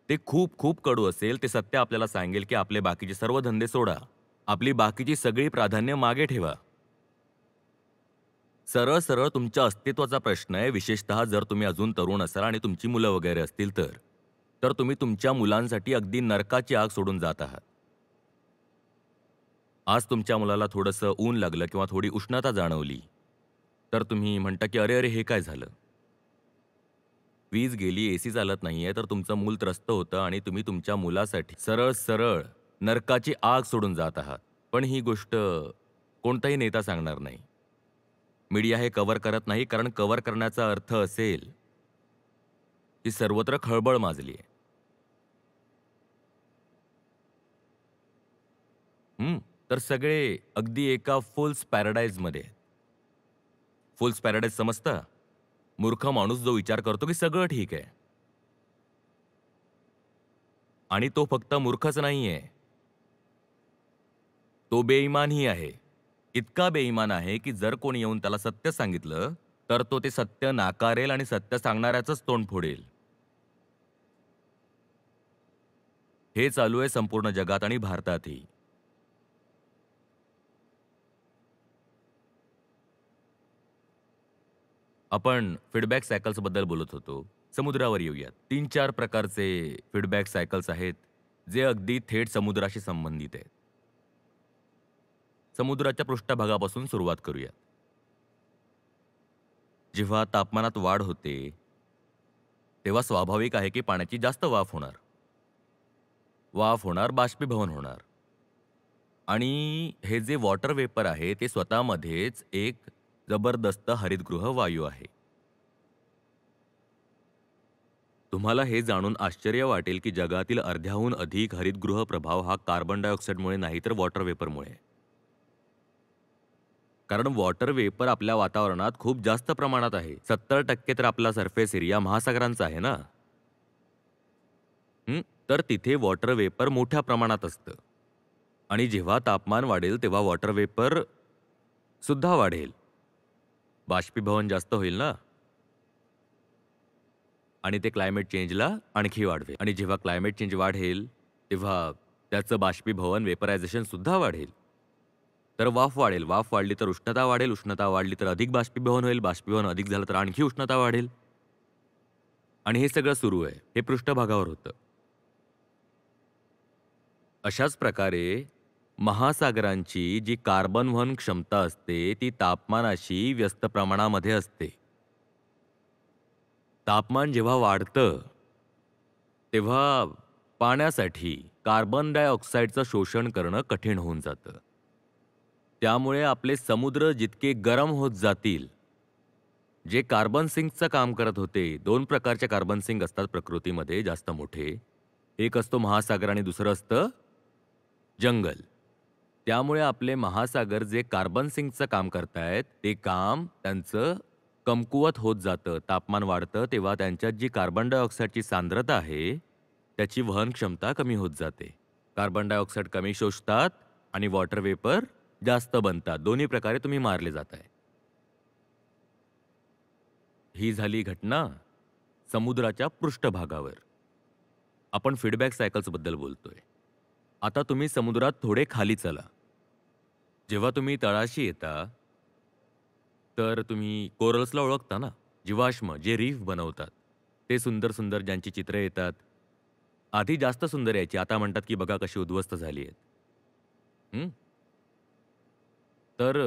ते खूप खूप कडू असेल. ते सत्य आपल्याला सांगेल की आपले बाकीचे सर्व धंदे सोडा. आपली बाकीची सगळी प्राधान्य मागे ठेवा. सरळ सरळ तुमच्या अस्तित्वाचा प्रश्न आहे. विशेषतः जर तुम्ही अजून तरुण असाल आणि तुमची मुलं वगैरे असतील तर तुम्ही तुमच्या मुलांसाठी अगदी नरकाची आग सोडून जात आहात. आज तुमच्या मुलाला थोडंसं ऊन लागलं किंवा थोडी उष्णता जाणवली, तर तुम्ही म्हणता की "अरे, अरे, हे काय झालं?" वीज गेली, एसी चालत नाहीये, तर तुमचं मूल त्रस्त होतं आणि तुम्ही तुमच्या मुलासाठी सरळ सरळ नरकाची आग सोडून जात आहात. पण ही गोष्ट कोणताही नेता सांगणार नाही. मीडिया हे कव्हर करत नाही, कारण कव्हर करण्याचा अर्थ असेल की सर्वत्र खळबळ माजली आहे. तर सगळे अगदी एका फुल्स पॅराडाईजमध्ये आहेत. फुल्स पॅराडाईज समजता? मूर्ख माणूस जो विचार करतो की सगळं ठीक आहे. आणि तो फक्त मूर्खच नाहीये. तो बेईमानही आहे. इतका बेईमान आहे की जर कोणी येऊन त्याला सत्य सांगितलं, तर तो ते सत्य नाकारेल आणि सत्य सांगणाऱ्याचंच तोंड फोडेल. हे चालू आहे संपूर्ण जगात आणि भारतातही. आपण फीडबॅक सायकल्सबद्दल बोलत होतो. समुद्रावर येऊयात. 3-4 प्रकारचे फीडबॅक सायकल्स आहेत, जे अगदी थेट समुद्राशी संबंधित आहेत. समुद्राच्या पृष्ठभागापासून सुरुवात करूयात. जेव्हा तापमानात वाढ होते, तेव्हा स्वाभाविक आहे की पाण्याची जास्त वाफ होणार. वाफ होणार, बाष्पीभवन होणार. आणि हे जे वॉटर वेपर आहे, ते स्वतःमध्येच एक जबरदस्त हरितगृह वायू आहे. तुम्हाला हे जाणून आश्चर्य वाटेल की जगातील अर्ध्याहून अधिक हरितगृह प्रभाव हा कार्बन डायऑक्साईडमुळे नाही तर वॉटर वेपरमुळे. कारण वॉटर वेपर आपल्या वातावरणात खूप जास्त प्रमाणात आहे. 70% तर आपला सरफेस एरिया महासागरांचा आहे ना. तर तिथे वॉटर वेपर मोठ्या प्रमाणात असतं. आणि जेव्हा तापमान वाढेल तेव्हा वॉटर वेपर सुद्धा वाढेल. बाष्पीभवन जास्त होईल ना. आणि ते क्लायमेट चेंजला आणखी वाढवेल. आणि जेव्हा क्लायमेट चेंज वाढेल, तेव्हा त्याचं बाष्पीभवन, वेपरायझेशन सुद्धा वाढेल. तर वाफ वाढेल. वाफ वाढली तर उष्णता वाढेल. उष्णता वाढली तर अधिक बाष्पीभवन होईल. बाष्पीभवन अधिक झालं तर आणखी उष्णता वाढेल. आणि हे सगळं सुरू आहे. हे पृष्ठभागावर होतं. अशाच प्रकारे महासागरांची जी कार्बन वहन क्षमता असते ती तापमानाशी व्यस्त प्रमाणामध्ये असते. तापमान जेव्हा वाढतं, तेव्हा पाण्यासाठी कार्बन डायऑक्साईडचं शोषण करणं कठीण होऊन जातं. त्यामुळे आपले समुद्र जितके गरम होत जातील, जे कार्बन सिंकचं काम करत होते, 2 प्रकारचे कार्बन सिंक असतात प्रकृतीमध्ये जास्त मोठे. एक असतो महासागर आणि दुसरं असतं जंगल. त्यामुळे आपले महासागर जे कार्बन सिंकचं काम करतायत, ते काम त्यांचं कमकुवत होत जातं. तापमान वाढतं तेव्हा त्यांच्यात जी कार्बन डायऑक्साईडची सांद्रता आहे, त्याची वहन क्षमता कमी होत जाते. कार्बन डायऑक्साईड कमी शोषतात आणि वॉटर वेपर जास्त बनतात. दोन्ही प्रकारे तुम्ही मारले जाताय. ही झाली घटना समुद्राच्या पृष्ठभागावर. आपण फीडबॅक सायकल्सबद्दल बोलतोय. आता तुम्ही समुद्रात थोडे खाली चला. जेव्हा तुम्ही तळाशी येता, तर तुम्ही कोरल्सला ओळखता ना? जीवाश्म जे रीफ बनवतात. ते सुंदर सुंदर ज्यांची चित्रे येतात. आधी जास्त सुंदर यायची, आता म्हणतात की बघा कशी उद्ध्वस्त झाली आहेत. हं? तर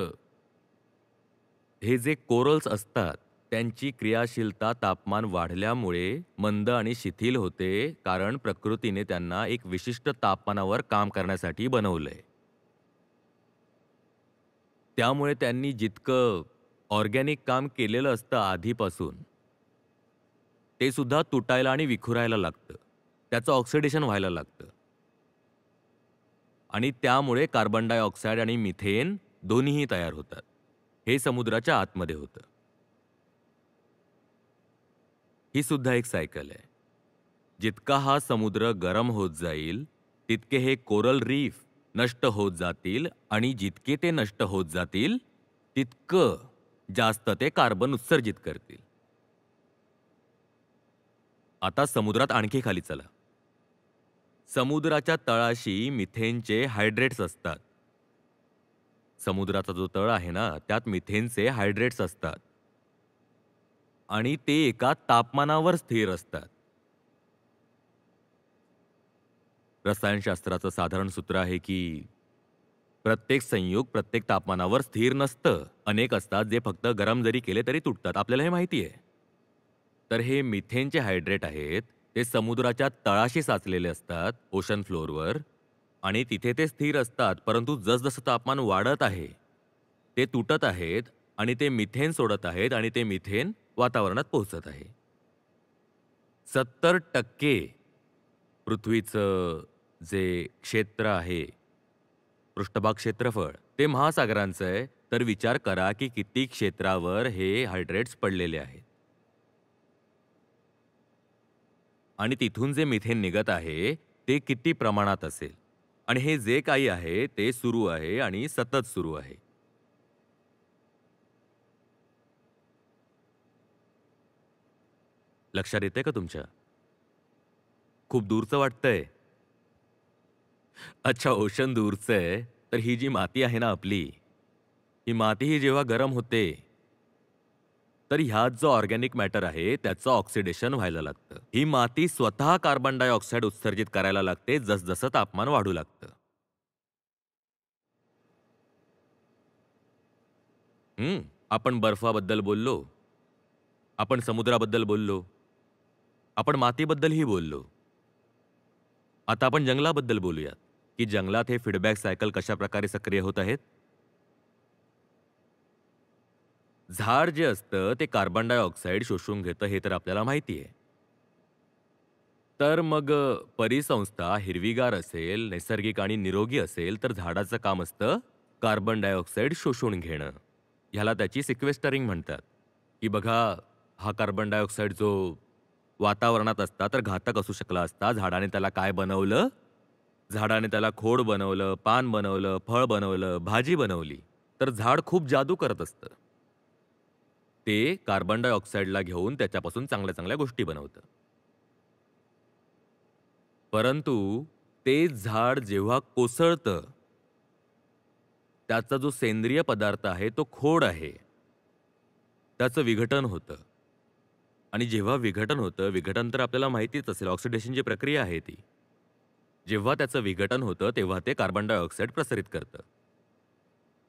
हे जे कोरल्स असतात, त्यांची क्रियाशीलता तापमान वाढल्यामुळे मंद आणि शिथिल होते, कारण प्रकृतीने त्यांना एक विशिष्ट तापमानावर काम करण्यासाठी बनवलंय. त्यामुळे त्यांनी जितकं ऑर्गॅनिक काम केलेलं असतं आधीपासून, ते सुद्धा तुटायला आणि विखुरायला लागतं. त्याचं ऑक्सिडेशन व्हायला लागतं. आणि त्यामुळे कार्बन डायऑक्साईड आणि मिथेन दोन्हीही तयार होतात. हे समुद्राच्या आतमध्ये होतं. ही सुद्धा एक सायकल आहे. जितका हा समुद्र गरम होत जाईल, तितके हे कोरल रीफ नष्ट होत जातील आणि जितके ते नष्ट होत जातील, तितकं जास्त ते कार्बन उत्सर्जित करतील. आता समुद्रात आणखी खाली चला. समुद्राच्या तळाशी मिथेनचे हायड्रेट्स असतात. समुद्राचा जो तळ आहे ना, त्यात मिथेनचे हायड्रेट्स असतात. आणि ते एका तापमानावर स्थिर असतात. रसायनशास्त्राचं साधारण सूत्र आहे की प्रत्येक संयुग प्रत्येक तापमानावर स्थिर नसतं. अनेक असतात जे फक्त गरम जरी केले तरी तुटतात. आपल्याला हे माहिती आहे. तर हे मिथेनचे हायड्रेट आहेत. ते समुद्राच्या तळाशी साचलेले असतात, ओशन फ्लोअरवर आणि तिथे ते स्थिर असतात. परंतु जसजसं तापमान वाढत आहे, ते तुटत आहेत आणि ते मिथेन सोडत आहेत आणि ते मिथेन वातावरणात पोहोचत आहे. 70% पृथ्वीचं जे क्षेत्र आहे, पृष्ठभाग क्षेत्रफळ, ते महासागरांचं आहे. तर विचार करा की किती क्षेत्रावर हे हायड्रेट्स पडलेले आहेत. आणि तिथून जे मिथेन निघत आहे, ते किती प्रमाणात असेल. आणि हे जे काही आहे, ते सुरू आहे आणि सतत सुरू आहे. लक्षात येतंय का तुमच्या? खूप दूरचं वाटतंय? अच्छा, ओशन दूरचं आहे. तर ही जी माती आहे ना आपली, ही माती ही जेव्हा गरम होते, तर ह्यात जो ऑर्गॅनिक मॅटर आहे, त्याचं ऑक्सिडेशन व्हायला लागतं. ही माती स्वतः कार्बन डायऑक्साईड उत्सर्जित करायला लागते, जसजसं तापमान वाढू लागतं. आपण बर्फाबद्दल बोललो, आपण समुद्राबद्दल बोललो, आपण मातीबद्दलही बोललो. आता आपण जंगलाबद्दल बोलूयात, की जंगलात हे फीडबॅक सायकल कशाप्रकारे सक्रिय होत आहेत. झाड जे असतं ते कार्बन डायऑक्साईड शोषून घेतं हे तर आपल्याला माहिती आहे. तर मग परिसंस्था हिरवीगार असेल, नैसर्गिक आणि निरोगी असेल तर झाडाचं काम असतं कार्बन डायऑक्साईड शोषून घेणं. ह्याला त्याची सिक्वेस्टरिंग म्हणतात, की बघा हा कार्बन डायऑक्साईड जो वातावरणात असता तर घातक असू शकला असता. झाडाने त्याला काय बनवलं? झाडाने त्याला खोड बनवलं, पान बनवलं, फळ बनवलं, भाजी बनवली. तर झाड खूप जादू करत असतं. ते कार्बन डायऑक्साईडला घेऊन त्याच्यापासून चांगल्या-चांगल्या गोष्टी बनवतं. परंतु ते झाड जेव्हा कोसळतं, त्याचा जो सेंद्रिय पदार्थ आहे, तो खोड आहे. त्याचं विघटन होतं. आणि जेव्हा विघटन होतं, विघटन तर आपल्याला माहितीच असेल, ऑक्सिडेशनची प्रक्रिया आहे ती. जेव्हा त्याचं विघटन होतं तेव्हा ते कार्बन डायऑक्साईड प्रसारित करतं.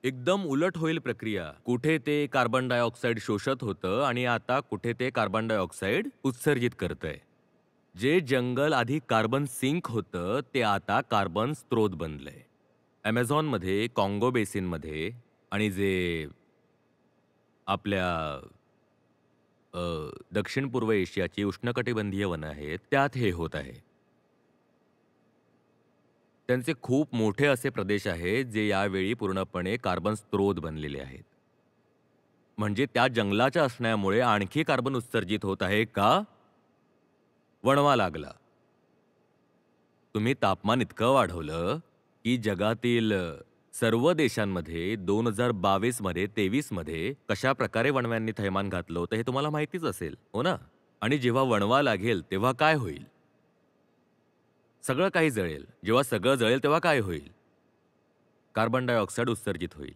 एकदम उलट होईल प्रक्रिया. कुठे ते कार्बन डायऑक्साईड शोषत होतं आणि आता कुठे ते कार्बन डायऑक्साईड उत्सर्जित करतंय. जे जंगल आधी कार्बन सिंक होतं ते आता कार्बन स्त्रोत बनलंय. ॲमेझॉनमध्ये, काँगो बेसिनमध्ये आणि जे आपल्या दक्षिण पूर्व एशियाची उष्णकटिबंधीय वनं आहेत, त्यात हे होत आहे. त्यांचे खूप मोठे असे प्रदेश आहेत, जे यावेळी पूर्णपणे कार्बन स्त्रोत बनलेले आहेत. म्हणजे त्या जंगलाच्या असण्यामुळे आणखी कार्बन उत्सर्जित होत आहे का? वणवा लागला. तुम्ही तापमान इतकं वाढवलं, की जगातील सर्व देशांमध्ये 2022 मध्ये 23 मध्ये कशा प्रकारे वणव्यांनी थैमान घातलं होतं हे तुम्हाला माहितीच असेल, हो ना? आणि जेव्हा वणवा लागेल तेव्हा काय होईल? सगळं काही जळेल. जेव्हा सगळं जळेल तेव्हा काय होईल? कार्बन डायऑक्साईड उत्सर्जित होईल.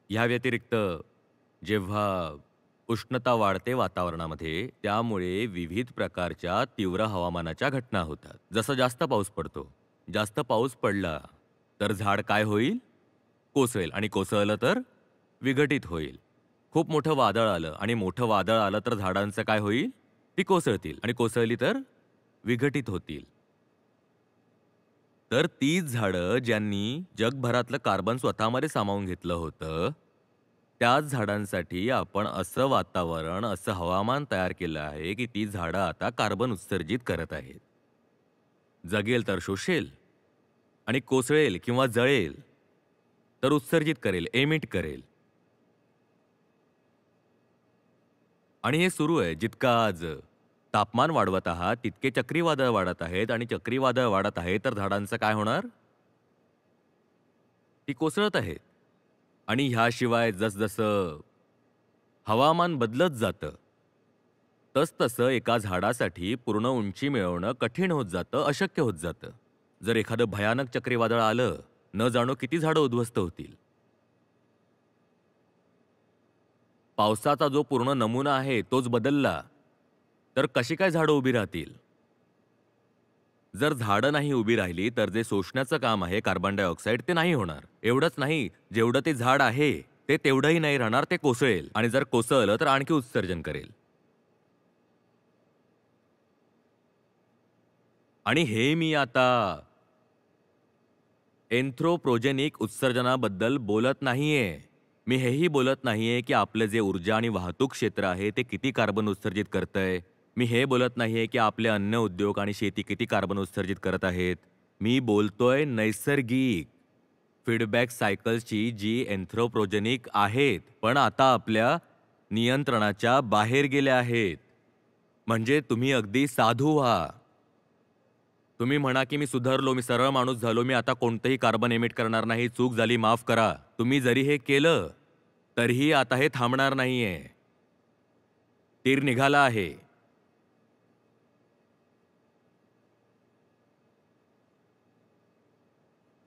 या व्यतिरिक्त जेव्हा उष्णता वाढते वातावरणामध्ये, त्यामुळे विविध प्रकारच्या तीव्र हवामानाच्या घटना होतात. जसं जास्त पाऊस पडतो. जास्त पाऊस पडला तर झाड काय होईल? कोसळेल आणि कोसळलं तर विघटित होईल. खूप मोठं वादळ आलं आणि मोठं वादळ आलं तर झाडांचं काय होईल? ती कोसळतील आणि कोसळली तर विघटित होतील. तर तीच झाडं ज्यांनी जगभरातलं कार्बन स्वतःमध्ये सामावून घेतलं होतं, त्याच झाडांसाठी आपण असं वातावरण, असं हवामान तयार केलं आहे, की ती झाडं आता कार्बन उत्सर्जित करत आहेत. जगेल तर शोषेल आणि कोसळेल किंवा जळेल तर उत्सर्जित करेल, एमिट करेल. आणि हे सुरू आहे. जितकं आज तापमान वाढवत आहात, तितके चक्रीवादळ वाढत आहेत आणि चक्रीवादळ वाढत आहे, तर झाडांचं काय होणार? ती कोसळत आहेत. आणि ह्याशिवाय जसजसं हवामान बदलत जातं, तसतसं एका झाडासाठी पूर्ण उंची मिळवणं कठीण होत जातं, अशक्य होत जातं. जर एखादं भयानक चक्रीवादळ आलं, न जाणो किती झाडं उद्ध्वस्त होतील. पावसाचा जो पूर्ण नमुना आहे तोच बदलला, तर कशी काय झाडं उभी राहतील? जर झाडं नाही उभी राहिली, तर जे शोषण्याचं काम आहे कार्बन डायऑक्साईड ते नाही होणार. एवढंच नाही, जेवढं ते झाड आहे, ते तेवढंही नाही राहणार, ते कोसळेल आणि जर कोसळलं तर आणखी उत्सर्जन करेल. आणि हे मी आता एन्थ्रोप्रोजेनिक उत्सर्जनाबद्दल बोलत नाहीये. मी हेही बोलत नाहीये, की आपलं जे ऊर्जा आणि वाहतूक क्षेत्र आहे, ते किती कार्बन उत्सर्जित करतंय. मी हे बोलत नाहीये, की आपले अन्न उद्योग आणि शेती किती कार्बन उत्सर्जित करत आहेत. मी बोलतोय नैसर्गिक फीडबॅक सायकल्सची जी एन्थ्रोप्रोजेनिक आहेत, पण आता आपल्या नियंत्रणाच्या बाहेर गेल्या आहेत. म्हणजे तुम्ही अगदी साधू व्हा. तुम्ही म्हणा की मी सुधारलो, मी सरळ माणूस झालो, मी आता कोणतंही कार्बन एमिट करणार नाही, चूक झाली माफ करा. तुम्ही जरी हे केलं, तरीही आता हे थांबणार नाहीये. तीर निघाला आहे.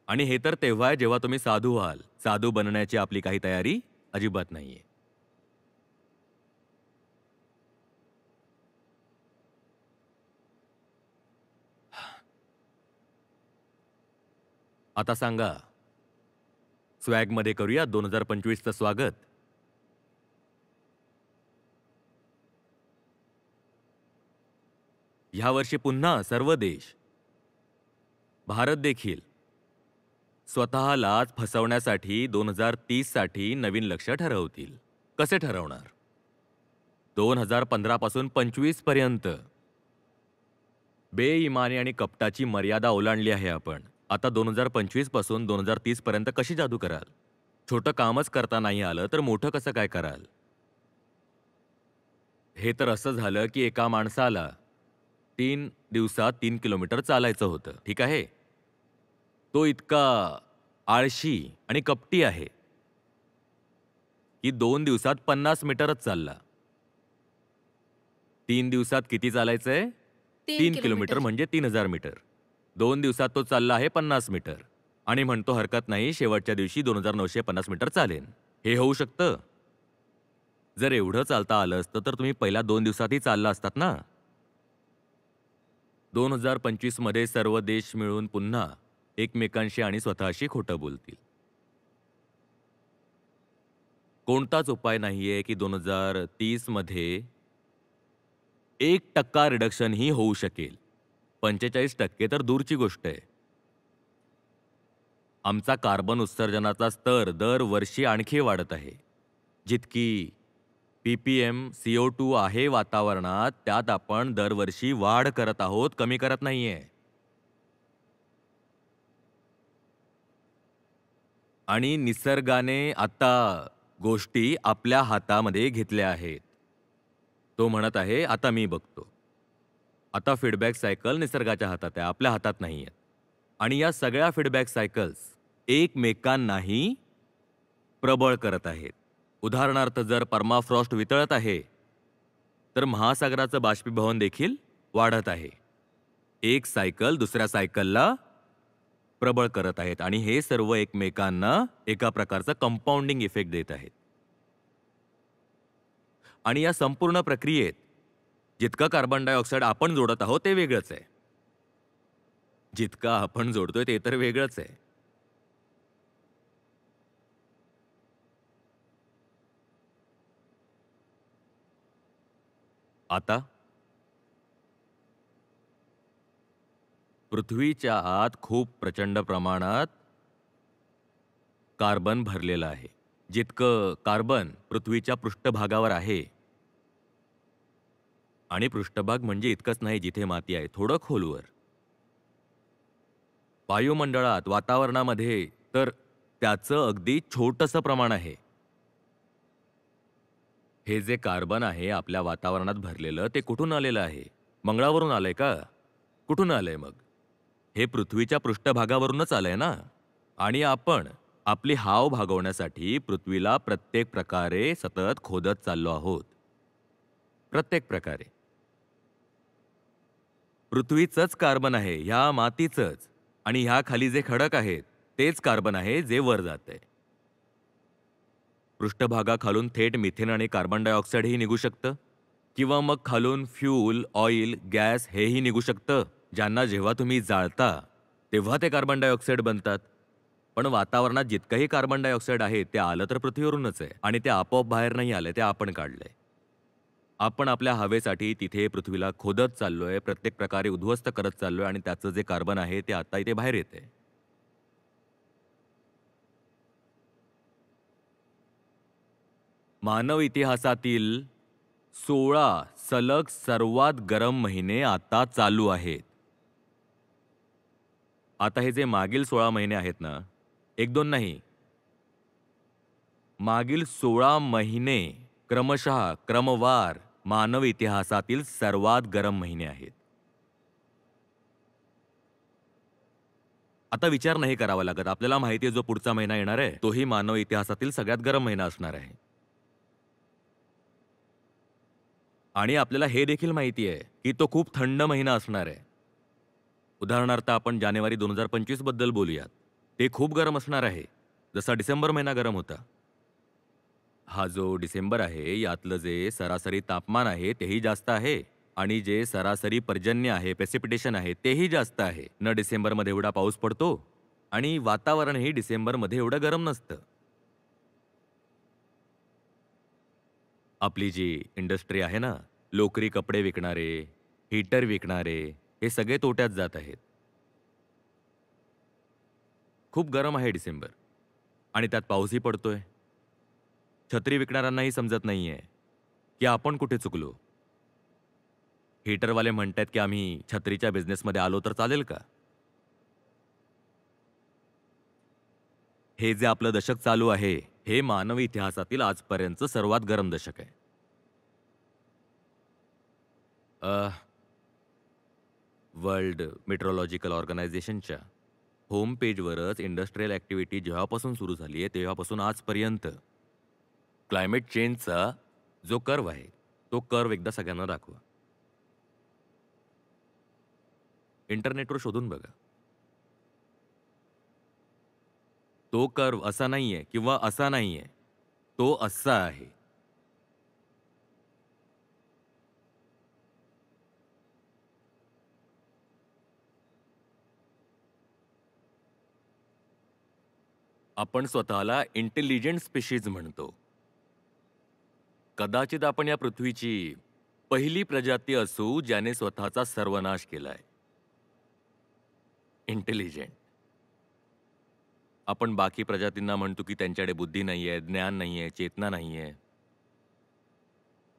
आणि हे तर तेव्हा आहे जेव्हा तुम्ही साधू व्हाल. साधू बनण्याची आपली काही तयारी अजिबात नाहीये. आता सांगा, स्वॅगमध्ये करूया 2025चं स्वागत. ह्यावर्षी पुन्हा सर्व देश, भारत देखील स्वतःलाच फसवण्यासाठी 2030 साठी नवीन लक्ष्य ठरवतील. कसे ठरवणार? 2015 पासून 25 पर्यंत बेईमानी आणि कपटाची मर्यादा ओलांडली आहे आपण. आता 2025 पासून 2030 पर्यंत कशी जादू कराल? छोटं कामच करता नाही आलं तर मोठं कसं काय कराल? हे तर असं झालं की एका माणसाला 3 दिवसात 3 किलोमीटर चालायचं होतं. ठीक आहे? तो इतका आळशी आणि कपटी आहे की 2 दिवसात 50 मीटरच चालला. 3 दिवसात किती चालायचंय? 3 3 किलोमीटर किलोमीटर. म्हणजे 3000 मीटर. 2 दिवसात तो चालला आहे 50 मीटर. आणि म्हणतो हरकत नाही, शेवटच्या दिवशी 2950 मीटर चालेन. हे होऊ शकतं? जर एवढं चालता आलं असतं तर तुम्ही पहिल्या 2 दिवसातही चालला असतात ना. 2025 मध्ये सर्व देश मिळून पुन्हा एकमेकांशी आणि स्वतःशी खोटं बोलतील. कोणताच उपाय नाहीये की 2030 मध्ये 1% रिडक्शन ही होऊ शकेल. 45% तर दूरची गोष्ट आहे. आमचा कार्बन उत्सर्जनाचा स्तर दरवर्षी आणखी वाढत आहे. जितकी पीपीएम CO2 आहे वातावरणात, त्यात आपण दरवर्षी वाढ करत आहोत, कमी करत नाहीये. आणि निसर्गाने आता गोष्टी आपल्या हातामध्ये घेतल्या आहेत. तो म्हणत आहे, "आता मी बघतो." आता फीडबॅक सायकल निसर्गाच्या हातात आहे, आपल्या हातात नाहीये. आणि या सगळ्या फीडबॅक सायकल्स एकमेकांनाही प्रबळ करत आहेत. उदाहरणार्थ जर परमाफ्रॉस्ट वितळत आहे, तर महासागराचं बाष्पीभवन देखील वाढत आहे. एक सायकल दुसऱ्या सायकलला प्रबळ करत आहेत आणि हे सर्व एकमेकांना एका प्रकारचा कंपाऊंडिंग इफेक्ट देत आहेत. आणि या संपूर्ण प्रक्रियेत जितका कार्बन डायऑक्साईड आपण जोडत आहोत ते वेगळंच आहे. जितका आपण जोडतोय ते तर वेगळंच आहे. आता पृथ्वीच्या आत खूप प्रचंड प्रमाणात कार्बन भरलेलं आहे. जितकं कार्बन पृथ्वीच्या पृष्ठभागावर आहे आणि पृष्ठभाग म्हणजे इतकंच नाही जिथे माती आहे, थोडं खोलवर. वायुमंडळात, वातावरणामध्ये तर त्याचं अगदी छोटंसं प्रमाण आहे. हे जे कार्बन आहे आपल्या वातावरणात भरलेलं, ते कुठून आलेलं आहे? मंगळावरून आलंय का? कुठून आलंय मग? हे पृथ्वीच्या पृष्ठभागावरूनच आलंय ना? आणि आपण आपली हाव भागवण्यासाठी पृथ्वीला प्रत्येक प्रकारे सतत खोदत चाललो आहोत. प्रत्येक प्रकारे. पृथ्वीचंच कार्बन आहे, ह्या मातीचंच. आणि ह्या खाली जे खडक आहेत, तेच कार्बन आहे जे वर जातंय. पृष्ठभागाखालून थेट मिथेन आणि कार्बन डायऑक्साईडही निघू शकतं. किंवा मग खालून फ्यूल, ऑइल, गॅस हेही निघू शकतं. ज्यांना जेव्हा तुम्ही जाळता, तेव्हा ते कार्बन डायऑक्साईड बनतात. पण वातावरणात जितकंही कार्बन डायऑक्साईड आहे, ते आलं तर पृथ्वीवरूनच आहे. आणि ते आपोआप बाहेर नाही आलं, ते आपण काढलंय. आपण आपल्या हवेसाठी तिथे पृथ्वीला खोदत चाललोय, प्रत्येक प्रकारे उद्ध्वस्त करत चाललोय आणि त्याचं जे कार्बन आहे, ते आता इथे बाहेर येतंय. मानव इतिहासातील 16 सलग सर्वात गरम महिने आता चालू आहेत. आता हे जे मागील 16 महिने आहेत ना, 1-2 नाही. मागील 16 महिने क्रमशः, क्रमवार मानव इतिहासातील सर्वात गरम महिने आहेत. आता विचार नाही करावा लागत. आपल्याला माहिती आहे जो पुढचा महिना येणार आहे, तोही मानव इतिहासातील सगळ्यात गरम महिना असणार आहे. आणि आपल्याला हे देखील माहिती आहे, की तो खूप थंड महिना असणार आहे. उदाहरणार्थ आपण जानेवारी 2025 बद्दल बोलूयात. ते खूप गरम असणार आहे, जसा डिसेंबर महिना गरम होता. हा जो डिसेंबर आहे, यातलं जे सरासरी तापमान आहे, तेही जास्त आहे. आणि जे सरासरी पर्जन्य आहे, प्रेसिपिटेशन आहे, तेही जास्त आहे. न डिसेंबरमध्ये एवढा पाऊस पडतो आणि वातावरणही डिसेंबरमध्ये एवढं गरम नसतं. आपली जी इंडस्ट्री आहे ना, लोकरी कपडे विकणारे, हीटर विकणारे, हे सगळे तोट्यात जात आहेत. खूप गरम आहे डिसेंबर आणि त्यात पाऊसही पडतोय. छत्री विकणाऱ्यांनाही समजत नाहीये, की आपण कुठे चुकलो. हीटरवाले म्हणतायत, की आम्ही छत्रीच्या बिझनेसमध्ये आलो तर चालेल का? हे जे आपलं दशक चालू आहे, हे मानवी इतिहासातील आजपर्यंतचं सर्वात गरम दशक आहे. वर्ल्ड मेट्रोलॉजिकल ऑर्गनायझेशनच्या होम पेजवरच इंडस्ट्रियल ॲक्टिव्हिटी जेव्हापासून सुरू झाली आहे, तेव्हापासून आजपर्यंत क्लायमेट चेंजचा जो कर्व आहे, तो कर्व एकदा सगळ्यांना दाखवा. इंटरनेटवर शोधून बघा. तो कर्व असा नाहीये किंवा असा नाहीये. तो असा आहे. आपण स्वतःला इंटेलिजंट स्पेशीज म्हणतो. कदाचित आपण या पृथ्वीची पहिली प्रजाती असू ज्याने स्वतःचा सर्वनाश केलाय. इंटेलिजंट. आपण बाकी प्रजातींना म्हणतो की त्यांच्याकडे बुद्धी नाहीये, ज्ञान नाहीये, चेतना नाहीये.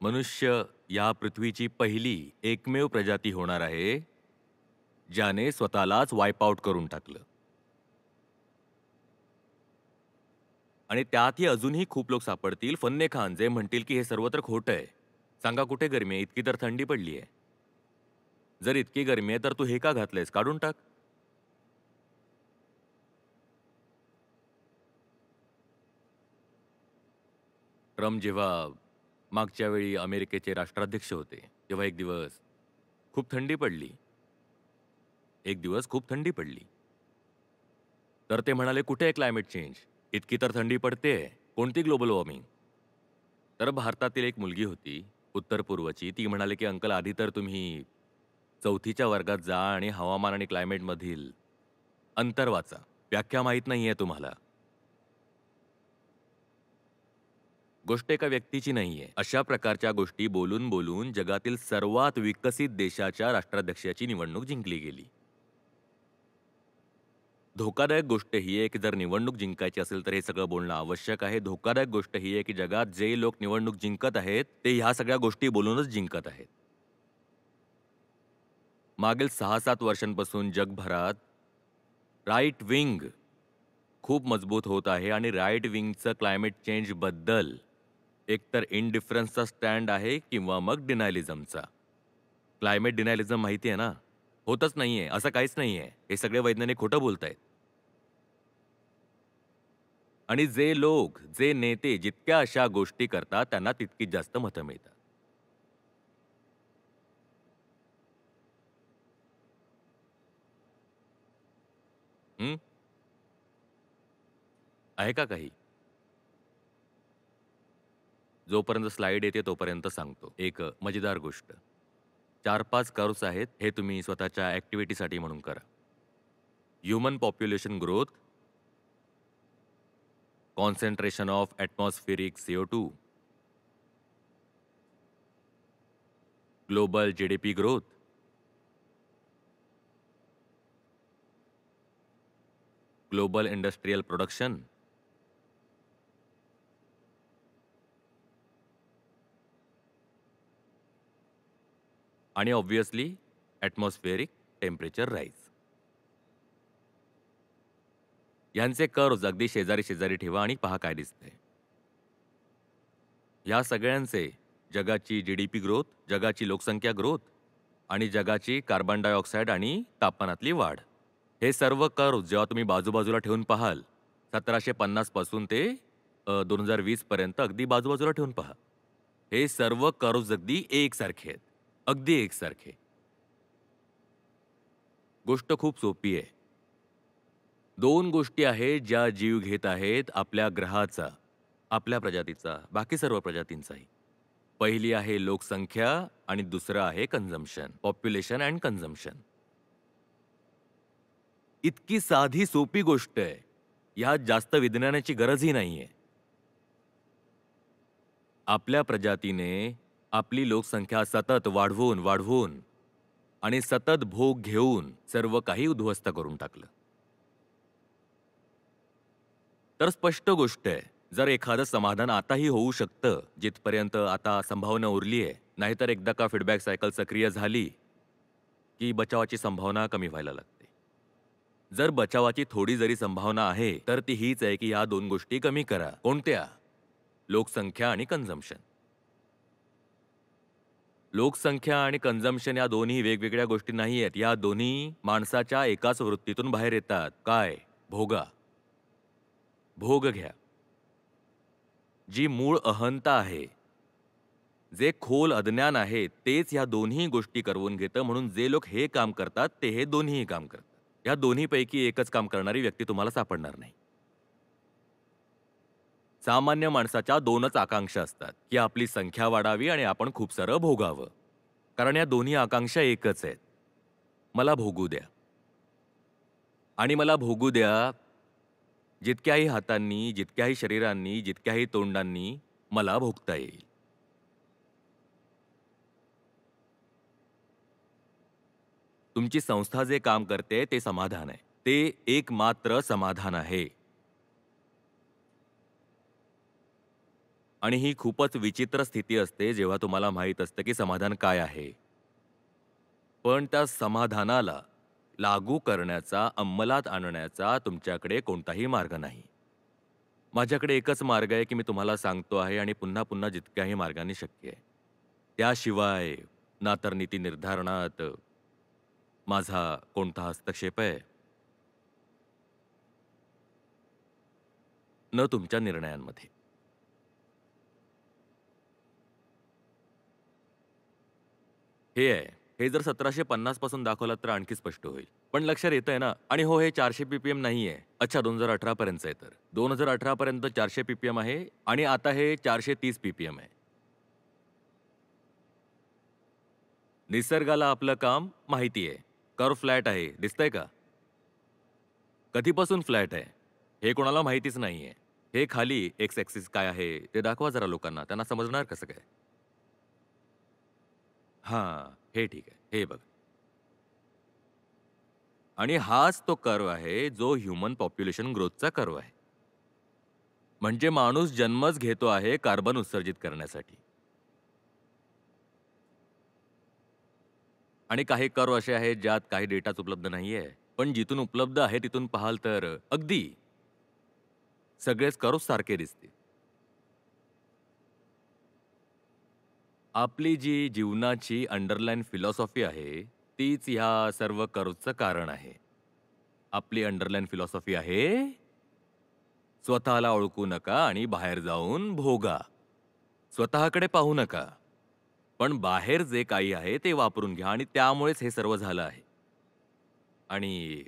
मनुष्य या पृथ्वीची पहिली एकमेव प्रजाती होणार आहे ज्याने स्वतःलाच वाईप आउट करून टाकलं. आणि त्यातही अजूनही खूप लोक सापडतील फन्ने खान, जे म्हणतील की हे सर्व तर खोटं आहे. सांगा कुठे गरमी आहे? इतकी तर थंडी पडली आहे. जर इतकी गरमी आहे तर तू हे का घातलंयस? काढून टाक. ट्रम्प जेव्हा मागच्या वेळी अमेरिकेचे राष्ट्राध्यक्ष होते तेव्हा एक दिवस खूप थंडी पडली. एक दिवस खूप थंडी पडली. तर ते म्हणाले, कुठे आहे क्लायमेट चेंज? इतकी तर थंडी पडते, कोणती ग्लोबल वॉर्मिंग? तर भारतातील एक मुलगी होती, उत्तर पूर्वची. ती म्हणाले की अंकल, आधी तर तुम्ही 4थीच्या वर्गात जा आणि हवामान आणि क्लायमेटमधील अंतर वाचा. व्याख्या माहीत नाहीये तुम्हाला. गोष्ट एका व्यक्तीची नाहीये. अशा प्रकारच्या गोष्टी बोलून बोलून जगातील सर्वात विकसित देशाच्या राष्ट्राध्यक्षाची निवडणूक जिंकली गेली. धोकादायक गोष्ट ही आहे की जर निवडणूक जिंकायची असेल तर हे सगळं बोलणं आवश्यक आहे. धोकादायक गोष्ट ही आहे की जगात जे लोक निवडणूक जिंकत आहेत ते ह्या सगळ्या गोष्टी बोलूनच जिंकत आहेत. मागील 6-7 वर्षांपासून जगभरात राईट विंग खूप मजबूत होत आहे आणि राईट विंगचं क्लायमेट चेंज बद्दल एकतर इनडिफरन्सचा स्टँड आहे किंवा मग डिनायलिझमचा. क्लायमेट डिनायलिझम माहिती आहे ना? होतच नाहीये, असं काहीच नाहीये. हे सगळे वैज्ञानिक खोटं बोलतायत. आणि जे लोक, जे नेते जितक्या अशा गोष्टी करतात त्यांना तितकीच जास्त मतं मिळतात. हं? आहे का काही? जोपर्यंत स्लाइड येते तोपर्यंत सांगतो. एक मजेदार गोष्ट. 4-5 कर्व्स आहेत. हे तुम्ही स्वतःच्या ॲक्टिव्हिटीसाठी म्हणून करा. Human population growth, concentration of atmospheric CO2, global GDP growth, global industrial production, आणि ऑब्व्हियसली ॲटमॉस्फेरिक टेम्परेचर राईज. यांचे कर्व्स अगदी शेजारी शेजारी ठेवा आणि पहा काय दिसतंय. या सगळ्यांचे जगाची GDP ग्रोथ, जगाची लोकसंख्या ग्रोथ आणि जगाची कार्बन डायऑक्साईड आणि तापमानातली वाढ, हे सर्व कर्व्स जेव्हा तुम्ही बाजूबाजूला ठेवून पाहाल, 1750 पासून ते 2020 पर्यंत अगदी बाजूबाजूला ठेवून पहा. हे सर्व कर्व्स अगदी एकसारखे आहेत. अगदी एकसारखे. गोष्ट खूप सोपी आहे. 2 गोष्टी आहेत ज्या जीव घेत आहेत आपल्या ग्रहाचा, आपल्या प्रजातीचा, बाकी सर्व प्रजातींचाही. पहिली आहे लोकसंख्या आणि दुसरं आहे कन्झम्पशन, पॉप्युलेशन अँड कन्झम्पशन. इतकी साधी सोपी गोष्ट आहे. यात जास्त विज्ञानाची गरजही नाहीये. आपल्या प्रजातीने आपली लोकसंख्या सतत वाढवून वाढवून आणि सतत भोग घेऊन सर्व काही उद्ध्वस्त करून टाकलं. तर स्पष्ट गोष्ट आहे, जर एखादं समाधान आताही होऊ शकतं जिथपर्यंत आता संभावना उरली आहे, नाहीतर एकदा का फीडबॅक सायकल सक्रिय झाली की बचावाची संभावना कमी व्हायला लागते. जर बचावाची थोडी जरी संभावना आहे तर ती हीच आहे की या 2 गोष्टी कमी करा. कोणत्या? लोकसंख्या आणि कन्झम्पशन. लोकसंख्या आणि कन्झम्पशन या दोन्ही वेगवेगळ्या गोष्टी नाही आहेत. या दोन्ही माणसाच्या एकाच वृत्तीतून बाहेर येतात. काय? भोगा. भोग घ्या. जी मूळ अहंता आहे, जे खोल अज्ञान आहे, तेच या दोन्ही गोष्टी करवून घेतं. म्हणून जे लोक हे काम करतात ते हे दोन्हीही काम करतात. या दोन्हीपैकी एकच काम करणारी व्यक्ती तुम्हाला सापडणार नाही. सामान्य माणसाच्या 2च आकांक्षा असतात की आपली संख्या वाढावी आणि आपण खूप सारं भोगावं. कारण या दोन्ही आकांक्षा एकच आहेत. मला भोगू द्या. आणि मला भोगू द्या जितक्याही हातांनी, जितक्याही शरीरांनी, जितक्याही तोंडांनी मला भोगता येईल. तुमची संस्था जे काम करते ते समाधान आहे. ते एकमात्र समाधान आहे. आणि ही खूपच विचित्र स्थिती असते जेव्हा तुम्हाला माहीत असतं की समाधान काय आहे. पण त्या समाधानाला लागू करण्याचा, अंमलात आणण्याचा तुमच्याकडे कोणताही मार्ग नाही. माझ्याकडे एकच मार्ग आहे की मी तुम्हाला सांगतो आहे आणि पुन्हा पुन्हा जितक्याही मार्गांनी शक्य आहे. त्याशिवाय ना तर नीती निर्धारणात माझा कोणता हस्तक्षेप आहे, न तुमच्या निर्णयांमध्ये. हे आहे. हे जर 1750 पासून दाखवलात तर आणखी स्पष्ट होईल. पण लक्षात येतंय ना? आणि हो, हे 400 पीपीएम नाहीये. अच्छा, 2018 पर्यंतचं आहे तर. 2018 पर्यंत 400 पीपीएम आहे आणि आता हे 430 पीपीएम आहे. निसर्गाला आपलं काम माहिती आहे. कर्व्ह फ्लॅट आहे, दिसतंय का? कधीपासून फ्लॅट आहे? हे कोणाला माहितीच नाहीये. हे खाली एक्स ॲक्सिस काय आहे ते दाखवा जरा लोकांना. त्यांना समजणार कसं काय? हां, हे ठीक आहे. हे बघा. आणि हाच तो कर्व्ह आहे जो ह्यूमन पॉप्युलेशन ग्रोथचा कर्व्ह आहे. म्हणजे माणूस जन्मच घेतो आहे कार्बन उत्सर्जित करण्यासाठी. आणि काही कर्व्ह असे आहेत ज्यात काही डेटाच उपलब्ध नाहीये. पण जिथून उपलब्ध आहे तिथून पाहाल तर अगदी सगळेच कर्व्ह सारखे दिसतील. आपली जी जीवनाची अंडरलाईन फिलॉसॉफी आहे, तीच ह्या सर्व कर्व्हचं कारण आहे. आपली अंडरलाईन फिलॉसॉफी आहे, स्वतःला ओळखू नका आणि बाहेर जाऊन भोगा. स्वतःकडे पाहू नका. पण बाहेर जे काही आहे ते वापरून घ्या आणि त्यामुळेच हे सर्व झालं आहे. आणि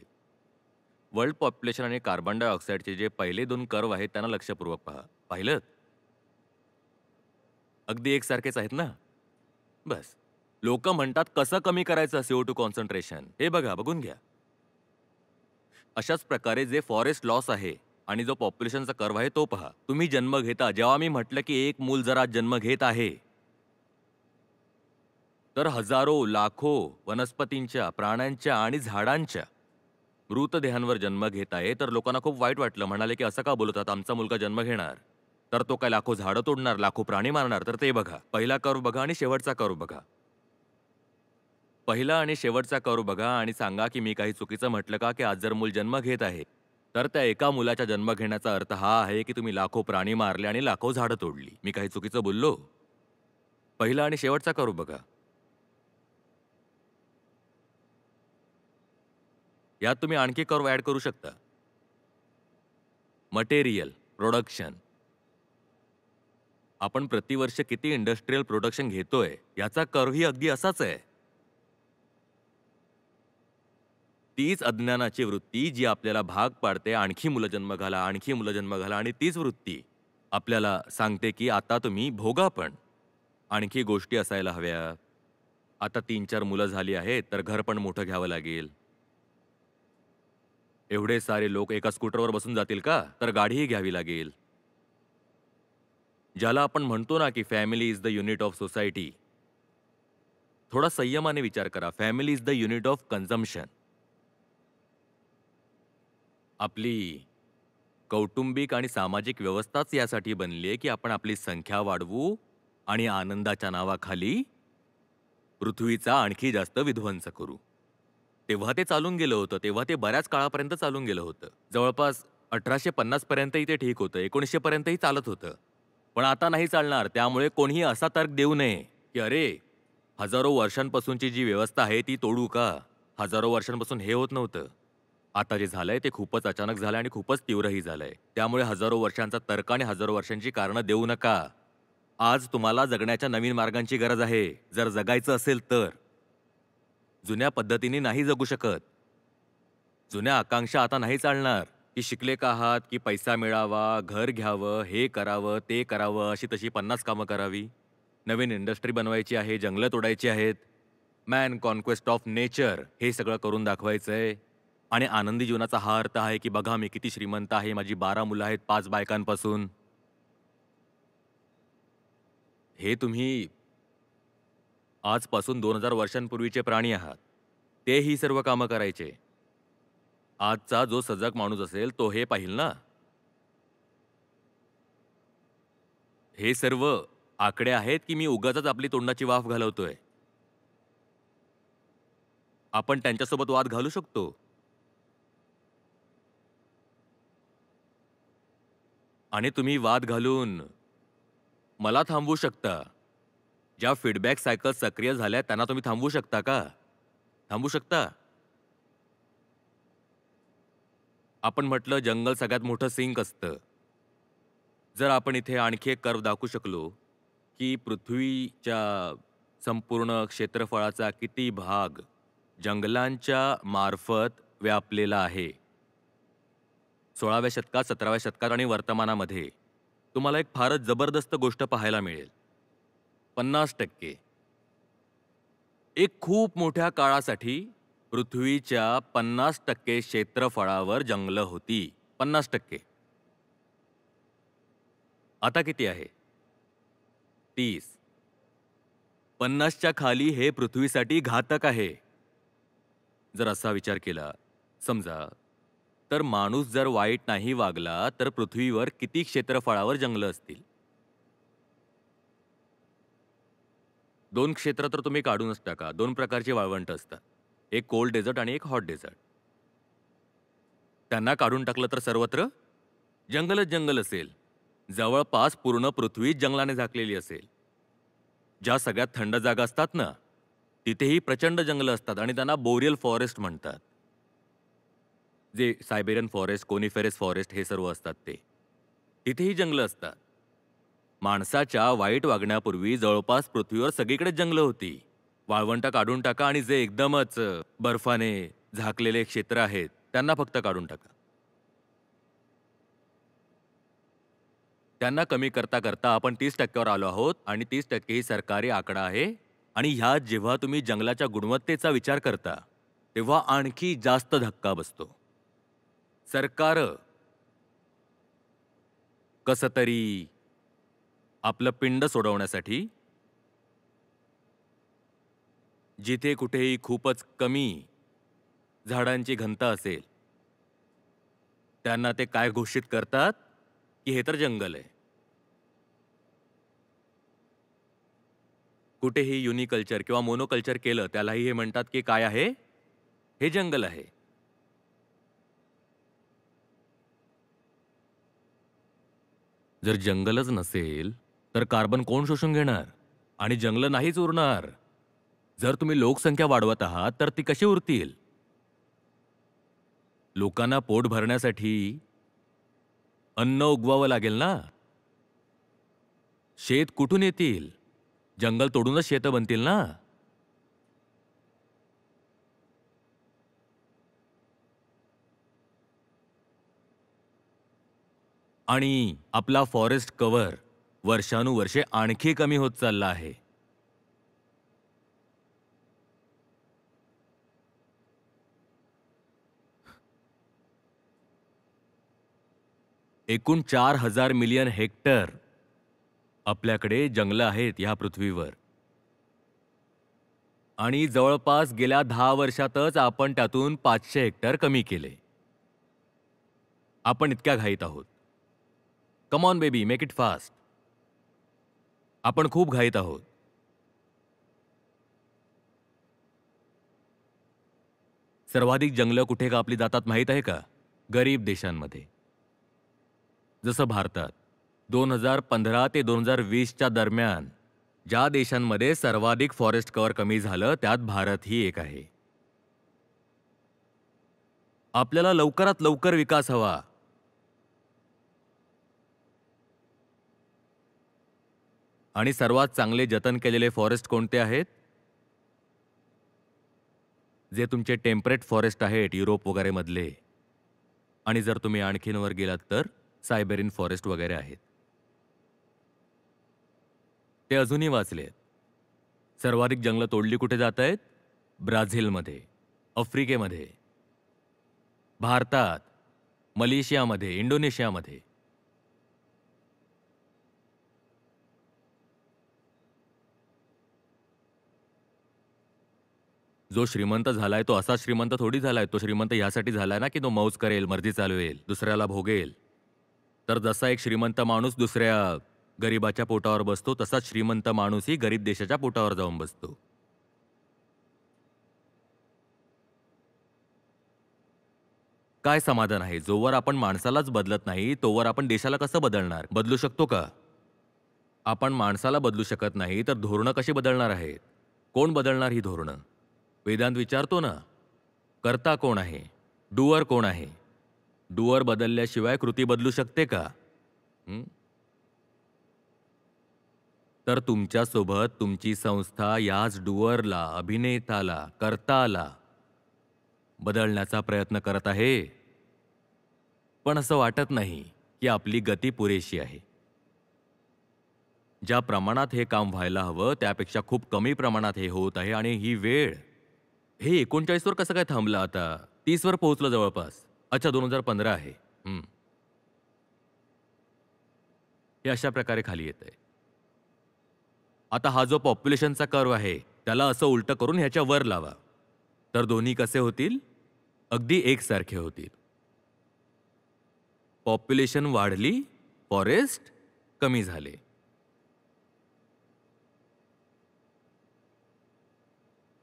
वर्ल्ड पॉप्युलेशन आणि कार्बन डायऑक्साईडचे जे पहिले 2 कर्व्ह आहेत त्यांना लक्षपूर्वक पहा. पाहिलंत? अगदी एकसारखेच आहेत ना? बस. लोकं म्हणतात कसं कमी करायचं CO2 कॉन्सन्ट्रेशन? हे बघा, बघून घ्या. अशाच प्रकारे जे फॉरेस्ट लॉस आहे आणि जो पॉप्युलेशनचा कर्व्ह आहे तो पहा. तुम्ही जन्म घेता, जेव्हा मी म्हटलं की एक मूल जर आज जन्म घेत आहे, तर हजारो, लाखो वनस्पतींच्या, प्राण्यांच्या आणि झाडांच्या मृतदेहांवर जन्म घेत आहे, तर लोकांना खूप वाईट वाटलं. म्हणाले की असं का बोलतात? आमचा मुलगा जन्म घेणार, तर तो काय लाखो झाडं तोडणार, लाखो प्राणी मारणार? तर ते बघा. पहिला कर्व्ह बघा आणि शेवटचा कर्व्ह बघा. पहिला आणि शेवटचा कर्व्ह बघा आणि सांगा की मी काही चुकीचं म्हटलं का? की आज जर मूल जन्म घेत आहे, तर त्या एका मुलाच्या जन्म घेण्याचा अर्थ हा आहे की तुम्ही लाखो प्राणी मारले आणि लाखो झाडं तोडली. मी काही चुकीचं बोललो? पहिला आणि शेवटचा कर्व्ह बघा. यात तुम्ही आणखी कर्व्ह ॲड करू शकता. Material, production. आपण प्रतिवर्ष किती इंडस्ट्रियल प्रोडक्शन घेतोय, याचा कर्व्हही अगदी असाच आहे. तीच अज्ञानाची वृत्ती जी आपल्याला भाग पाडते, आणखी मुलं जन्म घाला, आणखी मुलं जन्म घाला आणि तीच वृत्ती आपल्याला सांगते की आता तुम्ही भोगा पण. आणखी गोष्टी असायला हव्या. आता 3-4 मुलं झाली आहेत, तर घर पण मोठं घ्यावं लागेल. एवढे सारे लोक एका स्कूटरवर बसून जातील का? तर गाडीही घ्यावी लागेल. ज्याला आपण म्हणतो ना की family is the unit of society. थोडा संयमाने विचार करा. Family is the unit of consumption. आपली कौटुंबिक आणि सामाजिक व्यवस्थाच यासाठी बनली आहे की आपण आपली संख्या वाढवू आणि आनंदाच्या नावाखाली पृथ्वीचा आणखी जास्त विध्वंस करू. तेव्हा ते चालून गेलं होतं. तेव्हा ते बऱ्याच काळापर्यंत चालून गेलं होतं. जवळपास 1850 पर्यंतही ते ठीक होतं. 1900 पर्यंतही चालत होतं. पण आता नाही चालणार. त्यामुळे कोणीही असा तर्क देऊ नये की अरे, हजारो वर्षांपासूनची जी व्यवस्था आहे ती तोडू का? हजारो वर्षांपासून हे होत नव्हतं. आता जे झालंय ते खूपच अचानक झालंय आणि खूपच तीव्रही झालंय. त्यामुळे हजारो वर्षांचा तर्क आणि हजारो वर्षांची कारणं देऊ नका. आज तुम्हाला जगण्याच्या नवीन मार्गांची गरज आहे. जर जगायचं असेल तर. जुन्या पद्धतीने नाही जगू शकत. जुन्या आकांक्षा आता नाही चालणार, की शिकले का आहात, की पैसा मिळावा, घर घ्यावं, हे करावं, ते करावं, अशी तशी 50 कामं करावी. नवीन इंडस्ट्री बनवायची आहे, जंगलं तोडायची आहेत. मॅन कॉन्क्वेस्ट ऑफ नेचर हे सगळं करून दाखवायचंय. आणि आनंदी जीवनाचा हा अर्थ आहे की बघा मी किती श्रीमंत आहे, माझी 12 मुलं आहेत 5 बायकांपासून. हे तुम्ही आजपासून 2000 वर्षांपूर्वीचे प्राणी आहात. ते ही सर्व कामं करायचे. आजचा जो सजग माणूस असेल तो हे पाहिल ना. हे सर्व आकडे आहेत की मी उगाचच आपली तोंडाची वाफ घालवतोय? आपण त्यांच्यासोबत वाद घालू शकतो. आणि तुम्ही वाद घालून मला थांबवू शकता. ज्या फीडबॅक सायकल सक्रिय झाल्या त्यांना तुम्ही थांबवू शकता का? थांबवू शकता? आपण म्हटलं जंगल सगळ्यात मोठं सिंक असतं. जर आपण इथे आणखी एक कर्व दाखवू शकलो, की पृथ्वीच्या संपूर्ण क्षेत्रफळाचा किती भाग जंगलांच्या मार्फत व्यापलेला आहे. 16व्या शतकात, 17व्या शतकात आणि वर्तमानामध्ये तुम्हाला एक फारच जबरदस्त गोष्ट पाहायला मिळेल. 50% एक खूप मोठ्या काळासाठी पृथ्वीच्या 50% क्षेत्रफळावर जंगलं होती. 50%. आता किती आहे? 30. 50च्या खाली हे पृथ्वीसाठी घातक आहे. जर असा विचार केला, समजा तर माणूस जर वाईट नाही वागला तर पृथ्वीवर किती क्षेत्रफळावर जंगलं असतील? 2 क्षेत्र तर तुम्ही काढूनच टाका. 2 प्रकारची वाळवंट असतात. एक कोल्ड डेझर्ट आणि एक हॉट डेझर्ट. त्यांना काढून टाकलं तर सर्वत्र जंगलच जंगल असेल. जवळपास पूर्ण पृथ्वी जंगलाने झाकलेली असेल. ज्या सगळ्यात थंड जागा असतात ना, तिथेही प्रचंड जंगलं असतात आणि त्यांना बोरियल फॉरेस्ट म्हणतात. जे सायबेरियन फॉरेस्ट, कोनिफेरस फॉरेस्ट हे सर्व असतात ते. तिथेही जंगलं असतात. माणसाच्या वाईट वागण्यापूर्वी जवळपास पृथ्वीवर सगळीकडे जंगलं होती. वाळवंट काढून टाका आणि जे एकदमच बर्फाने झाकलेले क्षेत्र आहेत त्यांना फक्त काढून टाका. त्यांना कमी करता करता आपण 30% वर आलो आहोत आणि 30% ही सरकारी आकडा आहे. आणि ह्यात जेव्हा तुम्ही जंगलाच्या गुणवत्तेचा विचार करता तेव्हा आणखी जास्त धक्का बसतो. सरकार कसं तरी आपलं पिंड सोडवण्यासाठी जिथे कुठेही खूपच कमी झाडांची घनता असेल त्यांना ते काय घोषित करतात की हे तर जंगल आहे. कुठेही युनिकल्चर किंवा मोनोकल्चर केलं त्यालाही हे म्हणतात की काय आहे? हे जंगल आहे. जर जंगलच नसेल तर कार्बन कोण शोषून घेणार? आणि जंगलं नाहीच उरणार. जर तुम्ही लोकसंख्या वाढवत आहात तर ती कशी उरतील? लोकांना पोट भरण्यासाठी अन्न उगवावं लागेल ना. शेत कुठून येतील? जंगल तोडूनच शेतं बनतील ना. आणि आपला फॉरेस्ट कव्हर वर्षानुवर्षे आणखी कमी होत चालला आहे. एकूण 4000 मिलियन हेक्टर आपल्याकडे जंगलं आहेत ह्या पृथ्वीवर. आणि जवळपास गेल्या 10 वर्षातच आपण त्यातून 500 हेक्टर कमी केले. आपण इतक्या घाईत आहोत. Come on baby, make it fast. आपण खूप घाईत आहोत. सर्वाधिक जंगलं कुठे कापली जातात माहीत आहे का? गरीब देशांमध्ये. जसं भारतात 2015 ते 2020च्या दरम्यान ज्या देशांमध्ये सर्वाधिक फॉरेस्ट कव्हर कमी झालं त्यात भारतही एक आहे. आपल्याला लवकरात लवकर विकास हवा. आणि सर्वात चांगले जतन केलेले फॉरेस्ट कोणते आहेत? जे तुमचे टेम्परेट फॉरेस्ट आहेत युरोप वगैरे मधले. आणि जर तुम्ही आणखीन वर गेलात तर सायबेरियन फॉरेस्ट वगैरे आहेत. ते अजूनही वाचलेत. सर्वाधिक जंगलं तोडली कुठे जात आहेत? ब्राझीलमध्ये, आफ्रिकेमध्ये. भारतात, मलेशियामध्ये, इंडोनेशियामध्ये. जो श्रीमंत झालाय तो असा श्रीमंत थोडी झालाय. तो श्रीमंत ह्यासाठी झालाय ना, की तो मौज करेल, मर्जी चालवेल, दुसऱ्याला भोगेल. तर जसा एक श्रीमंत माणूस दुसऱ्या गरिबाच्या पोटावर बसतो, तसाच श्रीमंत माणूसही गरीब देशाच्या पोटावर जाऊन बसतो. काय समाधान आहे? जोवर आपण माणसालाच बदलत नाही, तोवर आपण देशाला कसं बदलणार? बदलू शकतो का? आपण माणसाला बदलू शकत नाही, तर धोरणं कशी बदलणार आहेत? कोण बदलणार ही धोरणं? वेदांत विचारतो ना, कर्ता कोण आहे? डुअर कोण आहे? डुअर बदलल्याशिवाय कृती बदलू शकते का? हं? तर तुमच्यासोबत तुमची संस्था याच डुअरला, अभिनेताला, कर्ताला बदलण्याचा प्रयत्न करत आहे. पण असं वाटत नाही की आपली गती पुरेशी आहे. ज्या प्रमाणात हे काम व्हायला हवं त्यापेक्षा खूप कमी प्रमाणात हे होत आहे आणि ही वेळ हे 39 वर कसं काय थांबलं आता? 30 वर पोहोचलं जवळपास. अच्छा 2015 आहे. हे अशा प्रकारे खाली येत आहे. आता हा जो पॉप्युलेशनचा कर्व आहे त्याला असं उलटं करून ह्याच्या वर लावा. तर दोन्ही कसे होतील? अगदी एकसारखे होतील. पॉप्युलेशन वाढली, फॉरेस्ट कमी झाले.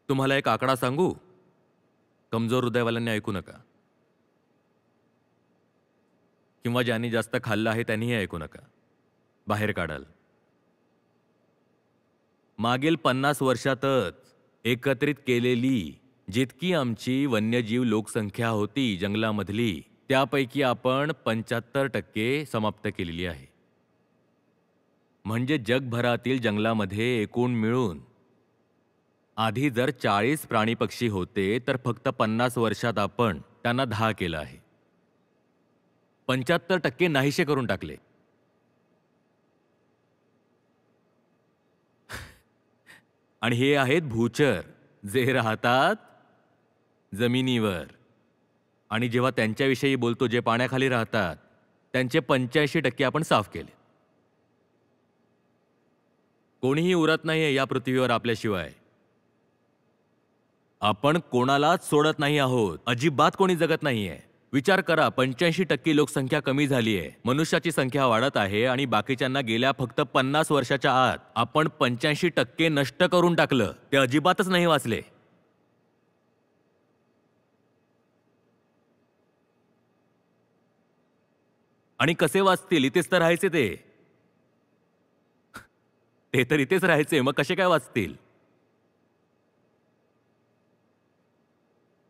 तुम्हाला एक आकडा सांगू? कमजोर हृदयवाल्यांनी ऐकू नका. किंवा ज्यांनी जास्त खाल्लं आहे त्यांनीही ऐकू नका. बाहेर काढाल. मागील 50 वर्षातच एकत्रित केलेली जितकी आमची वन्यजीव लोकसंख्या होती जंगलामधली, त्यापैकी आपण 75% समाप्त केलेली आहे. म्हणजे जगभरातील जंगलामध्ये एकूण मिळून आधी जर 40 प्राणी पक्षी होते तर फक्त 50 वर्षात आपण त्यांना 10 केलं आहे. 75% नाहीसे करून टाकले. आणि हे आहेत भूचर जे राहतात जमिनीवर. आणि जेव्हा त्यांच्याविषयी बोलतो जे पाण्याखाली राहतात त्यांचे 85% आपण साफ केले. कोणीही उरत नाहीये या पृथ्वीवर आपल्याशिवाय. आपण कोणालाच सोडत नाही आहोत. अजिबात कोणी जगत नाहीये. विचार करा, 85% लोकसंख्या कमी झालीये, मनुष्याची संख्या वाढत आहे आणि बाकीच्यांना गेल्या फक्त 50 वर्षाच्या आत आपण 85% नष्ट करून टाकलं. ते अजिबातच नाही वाचले. आणि कसे वाचतील? इथेच तर राहायचे ते. ते तर इथेच राहायचे, मग कसे काय वाचतील?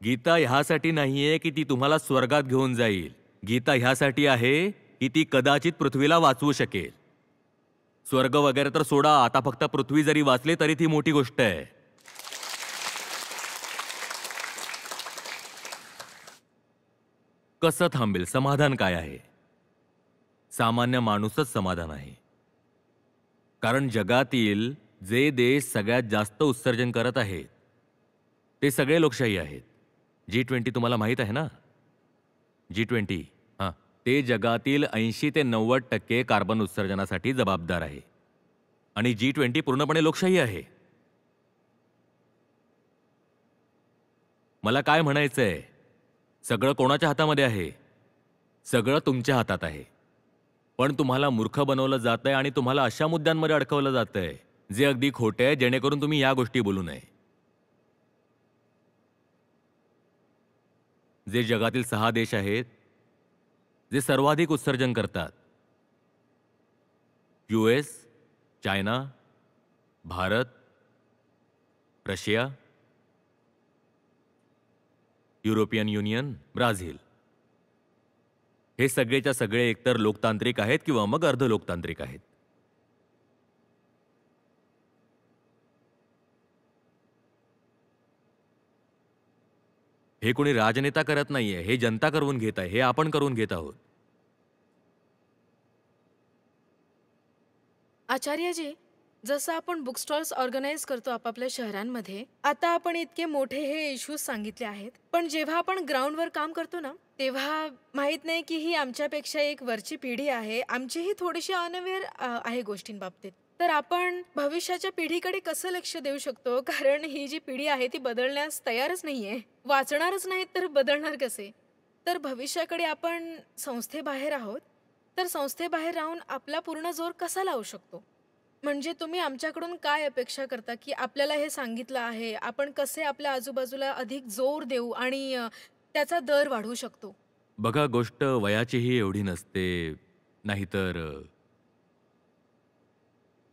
गीता ह्यासाठी नाहीये की ती तुम्हाला स्वर्गात घेऊन जाईल. गीता ह्यासाठी आहे की ती कदाचित पृथ्वीला वाचवू शकेल. स्वर्ग वगैरे तर सोडा, आता फक्त पृथ्वी जरी वाचली तरी ती मोठी गोष्ट आहे. कसं थांबेल? समाधान काय आहे? सामान्य माणूसच समाधान आहे. कारण जगातील जे देश सगळ्यात जास्त उत्सर्जन करत आहेत ते सगळे लोकशाही आहेत. G20 तुम्हाला माहित आहे ना? G20 हां, ते जगातील 80 ते 90% कार्बन उत्सर्जनासाठी जबाबदार आहे. आणि G20 पूर्णपणे लोकशाही आहे. मला काय म्हणायचंय? सगळं कोणाच्या हातामध्ये आहे? सगळं तुमच्या हातात आहे. पण तुम्हाला मूर्ख बनवलं जातंय आणि तुम्हाला अशा मुद्द्यांमध्ये अडकवलं जातंय जे अगदी खोटे आहे, जेणेकरून तुम्ही या गोष्टी बोलू नये. जे जगातील 6 देश आहेत जे सर्वाधिक उत्सर्जन करतात. US, China, Bharat, Russia, European union, Brazil. हे सगळेच्या सगळे एकतर लोकतांत्रिक आहेत किंवा मग अर्धलोकतांत्रिक आहेत. हे कोणी राजनेता करत नाहीये, हे जनता करून घेत आहे, हे आपण करून घेत आहोत. आचार्यजी, जसं आपण बुक स्टॉल्स ऑर्गनाईज करतो आपापल्या शहरांमध्ये, आता आपण इतके मोठे हे इश्यूज सांगितले आहेत, पण जेव्हा आपण ग्राउंडवर काम करतो ना, तेव्हा माहीत नाही की ही आमच्यापेक्षा एक वरची पिढी आहे. आमचीही थोडीशी अनअवेअर आहे गोष्टींबाबतीत. तर आपण भविष्याच्या पिढीकडे कसं लक्ष देऊ शकतो? कारण ही जी पिढी आहे ती बदलण्यास तयारच नाहीये. वाचणारच नाहीत तर बदलणार कसे? तर भविष्याकडे आपण संस्थेबाहेर आहोत, तर संस्थेबाहेर राहून आपला पूर्ण जोर कसा लावू शकतो? म्हणजे तुम्ही आमच्याकडून काय अपेक्षा करता, की आपल्याला हे सांगितलं आहे, आपण कसे आपल्या आजूबाजूला अधिक जोर देऊ आणि त्याचा दर वाढवू शकतो? बघा, गोष्ट वयाचीही एवढी नसते. नाहीतर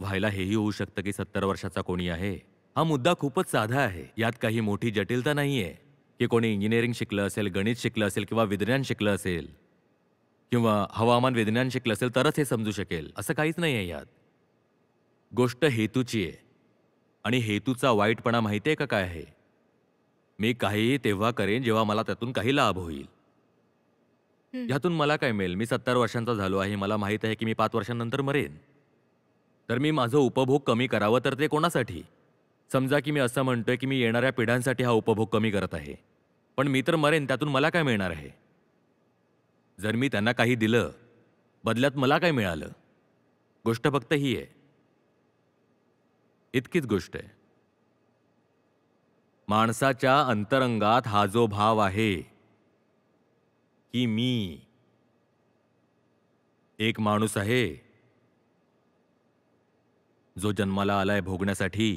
व्हायला हेही होऊ शकतं की 70 वर्षाचा कोणी आहे. हा मुद्दा खूपच साधा आहे. यात काही मोठी जटिलता नाहीये, की कोणी इंजिनिअरिंग शिकलं असेल, गणित शिकलं असेल किंवा विज्ञान शिकलं असेल किंवा हवामान विज्ञान शिकलं असेल तरच हे समजू शकेल. असं काहीच नाहीये यात. गोष्ट हेतूची आहे आणि हेतूचा वाईटपणा माहिती आहे का काय आहे? मी काहीही तेव्हा करेन जेव्हा मला त्यातून काही लाभ होईल. हं. ह्यातून मला काय मिळेल? मी 70 वर्षांचा झालो आहे. मला माहीत आहे की मी 5 वर्षांनंतर मरेन. तर मी माझं उपभोग कमी करावं तर ते कोणासाठी? समजा की मी असं म्हणतोय की मी येणाऱ्या पिढ्यांसाठी हा उपभोग कमी करत आहे. पण मी तर मरेन, त्यातून मला काय मिळणार आहे? जर मी त्यांना काही दिलं, बदल्यात मला काय मिळालं? गोष्ट फक्त ही आहे. इतकीच गोष्ट आहे. माणसाच्या अंतरंगात हा जो भाव आहे की मी एक माणूस आहे जो जन्माला आलाय भोगण्यासाठी,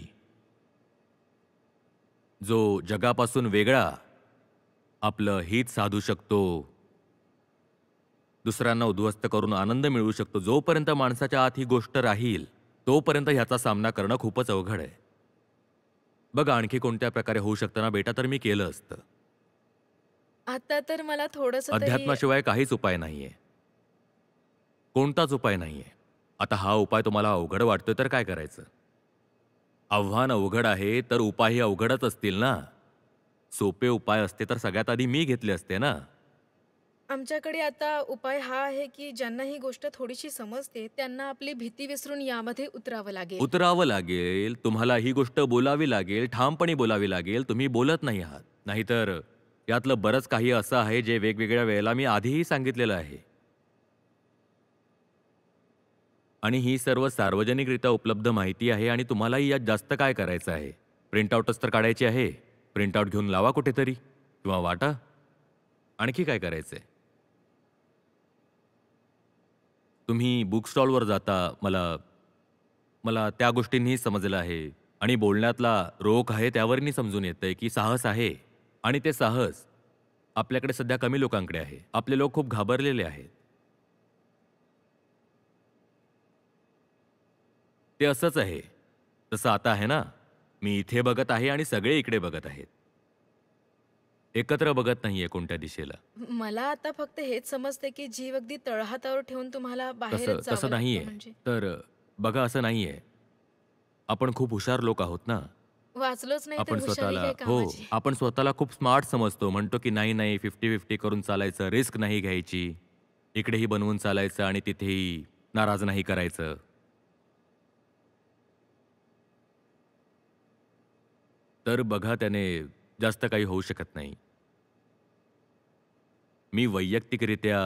जो जगापासून वेगळा आपलं हित साधू शकतो, दुसऱ्यांना उद्ध्वस्त करून आनंद मिळवू शकतो. जोपर्यंत माणसाच्या आत ही गोष्ट राहील तोपर्यंत ह्याचा सामना करणं खूपच अवघड आहे. बघा, आणखी कोणत्या प्रकारे होऊ शकतं ना बेटा, तर मी केलं असतं. आता तर मला थोडंसं तरी अध्यात्माशिवाय काहीच उपाय नाहीये. कोणताच उपाय नाहीये. आता हा उपाय तुम्हाला अवघड वाटतोय तर काय करायचं? आव्हान अवघड आहे तर उपायही अवघडच असतील ना. सोपे उपाय असते तर सगळ्यात आधी मी घेतले असते ना. आमच्याकडे आता उपाय हा आहे, की ज्यांना ही गोष्ट थोडीशी समजते, त्यांना आपली भीती विसरून यामध्ये उतरावं लागेल. उतरावं लागेल, तुम्हाला ही गोष्ट बोलावी लागेल, ठामपणे बोलावी लागेल. तुम्ही बोलत नाही आहात. नाहीतर यातलं बरंच काही असं आहे जे वेगवेगळ्या वेळेला मी आधीही सांगितलेलं आहे. आणि ही सर्व सार्वजनिकरित्या उपलब्ध माहिती आहे आणि तुम्हालाही यात जास्त काय करायचं आहे? प्रिंटआउटच तर काढायची आहे. प्रिंटआउट घेऊन लावा कुठेतरी किंवा वाटा. आणखी काय करायचंय? तुम्ही बुक स्टॉलवर जाता, मला मला त्या गोष्टींनीही समजलं आहे आणि बोलण्यातला रोख आहे त्यावरही समजून येतंय की साहस आहे आणि ते साहस आपल्याकडे सध्या कमी लोकांकडे आहे. आपले लोक खूप घाबरलेले आहेत. ते असंच आहे. तसं आता आहे ना, मी इथे बघत आहे आणि सगळे इकडे बघत आहेत. एकत्र बघत नाहीये कोणत्या दिशेला. मला आता फक्त हेच समजते, की जीव अगदी तळहातावर ठेवून तुम्हाला तसं बाहेरच तसं जावं लागतं नाहीये. म्हणजे. तर बघा, असं नाहीये. आपण खूप हुशार लोक आहोत ना. वाचलोच नाही तर आपण हुशारी स्वतःला काय हो, कामाची. आपण स्वतःला खूप स्मार्ट समजतो. म्हणतो की नाही, नाही 50-50 करून चालायचं, रिस्क नाही घ्यायची. इकडेही बनवून चालायचं आणि तिथेही नाराज नाही करायचं. तर बघा, त्याने जास्त काही होऊ शकत नाही. मी वैयक्तिकरित्या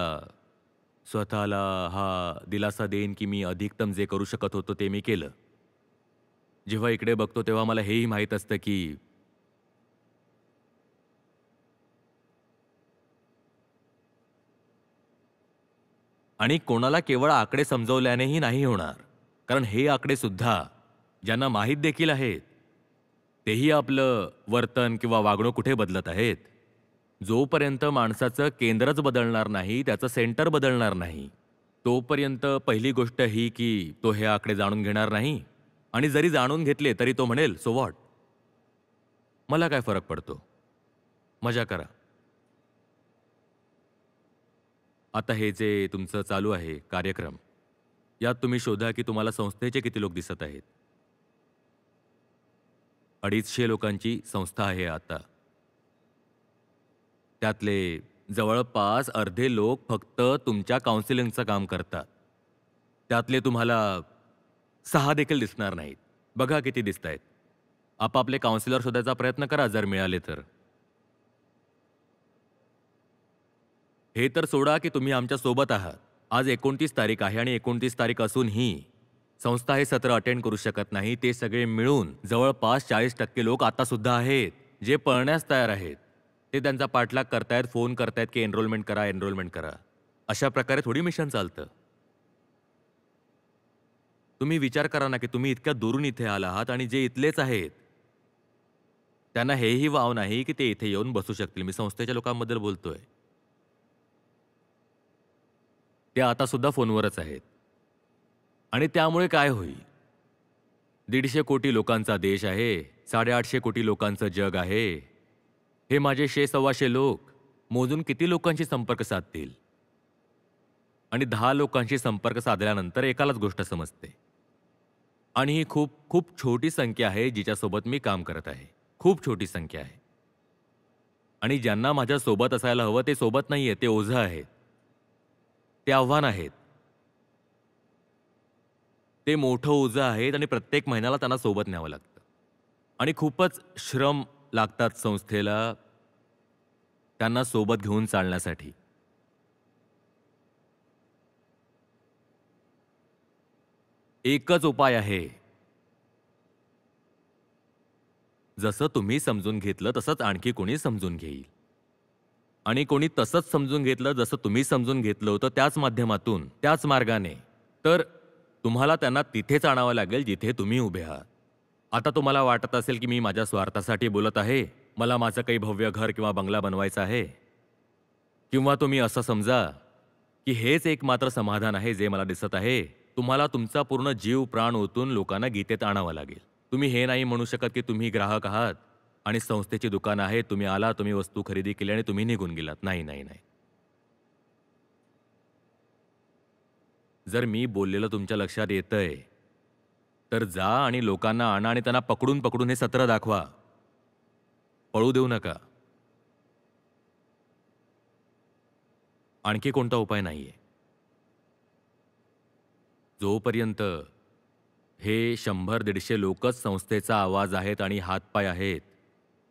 स्वतःला हा दिलासा देईन की मी अधिकतम जे करू शकत होतो ते मी केलं. जेव्हा इकडे बघतो तेव्हा मला हेही माहीत असतं की आणि कोणाला केवळ आकडे समजवल्यानेही नाही होणार. कारण हे आकडे सुद्धा ज्यांना माहीत देखील आहेत, तेही आपलं वर्तन किंवा वागणूक कुठे बदलत आहेत. जोपर्यंत माणसाचं केंद्रच बदलणार नाही, त्याचं सेंटर बदलणार नाही, तोपर्यंत पहिली गोष्ट ही की तो हे आकडे जाणून घेणार नाही आणि जरी जाणून घेतले तरी तो म्हणेल, "सो व्हॉट? मला काय फरक पडतो? मजा करा." आता हे जे तुमचं चालू आहे कार्यक्रम, यात तुम्ही शोधा की तुम्हाला संस्थेचे किती लोक दिसत आहेत. 250 लोकांची संस्था आहे आता. त्यातले जवळपास अर्धे लोक फक्त तुमच्या काउन्सिलिंगचं काम करतात. त्यातले तुम्हाला 6 देखील दिसणार नाहीत. बघा किती दिसतायत. आपापले काउन्सिलर शोधायचा प्रयत्न करा जर मिळाले तर. हे तर सोडा की तुम्ही आमच्या सोबत आहात. आज 29 तारीख आहे आणि 29 तारीख असूनही संस्था हे सत्र अटेंड करू शकत नाही. ते सगळे मिळून जवळपास 40% लोक आता सुद्धा आहेत, जे पळण्यास तयार आहेत. ते त्यांचा पाठलाग करतायत, फोन करतायत की एनरोलमेंट करा, एनरोलमेंट करा. अशा प्रकारे थोडी मिशन चालतं. तुम्ही विचार करा ना की तुम्ही इतक्या दुरून इथे आला आहात आणि जे इथलेच आहेत त्यांना हेही वाव नाही की ते इथे येऊन बसू शकतील. मी संस्थेच्या लोकांबद्दल बोलतोय. ते आता सुद्धा फोनवरच आहेत. आणि त्यामुळे काय होईल? 150 कोटी लोकांचा देश आहे, 850 कोटी लोकांचं जग आहे. हे माझे 100-125 लोक मोजून किती लोकांशी संपर्क साधतील? आणि 10 लोकांशी संपर्क साधल्यानंतर एकालाच गोष्ट समजते. आणि ही खूप खूप छोटी संख्या आहे जिच्यासोबत मी काम करत आहे. खूप छोटी संख्या आहे. आणि ज्यांना माझ्या सोबत असायला हवं ते सोबत नाहीये, ते ओझं आहेत. ते आव्हान आहेत. ते मोठं ओझं आहेत आणि प्रत्येक महिन्याला त्यांना सोबत न्यावं लागतं. आणि खूपच श्रम लागतात संस्थेला त्यांना सोबत घेऊन चालण्यासाठी. एकच उपाय आहे. जसं तुम्ही समजून घेतलं तसंच आणखी कोणी समजून घेईल. आणि कोणी तसंच समजून घेतलं जसं तुम्ही समजून घेतलं होतं त्याच माध्यमातून, त्याच मार्गाने, तर तुम्हाला त्यांना तिथेच आणावं लागेल जिथे तुम्ही उभे आहात. आता तुम्हाला वाटत असेल की मी माझ्या स्वार्थासाठी बोलत आहे, मला माझं काही भव्य घर किंवा बंगला बनवायचा आहे. किंवा तुम्ही असं समजा की हेच एकमात्र समाधान आहे जे मला दिसत आहे. तुम्हाला तुमचा पूर्ण जीव प्राण ओतून लोकांना गीतेत आणावं लागेल. तुम्ही हे नाही म्हणू शकत की तुम्ही ग्राहक आहात आणि संस्थेची दुकानं आहेत, तुम्ही आला, तुम्ही वस्तू खरेदी केली आणि तुम्ही निघून गेलात. नाही नाही नाही. जर मी बोललेलं तुमच्या लक्षात येतंय तर जा आणि लोकांना आणा आणि त्यांना पकडून पकडून हे सत्र दाखवा. पळू देऊ नका. आणखी कोणता उपाय नाहीये. जोपर्यंत हे 100-150 लोकच संस्थेचा आवाज आहेत आणि हातपाय आहेत,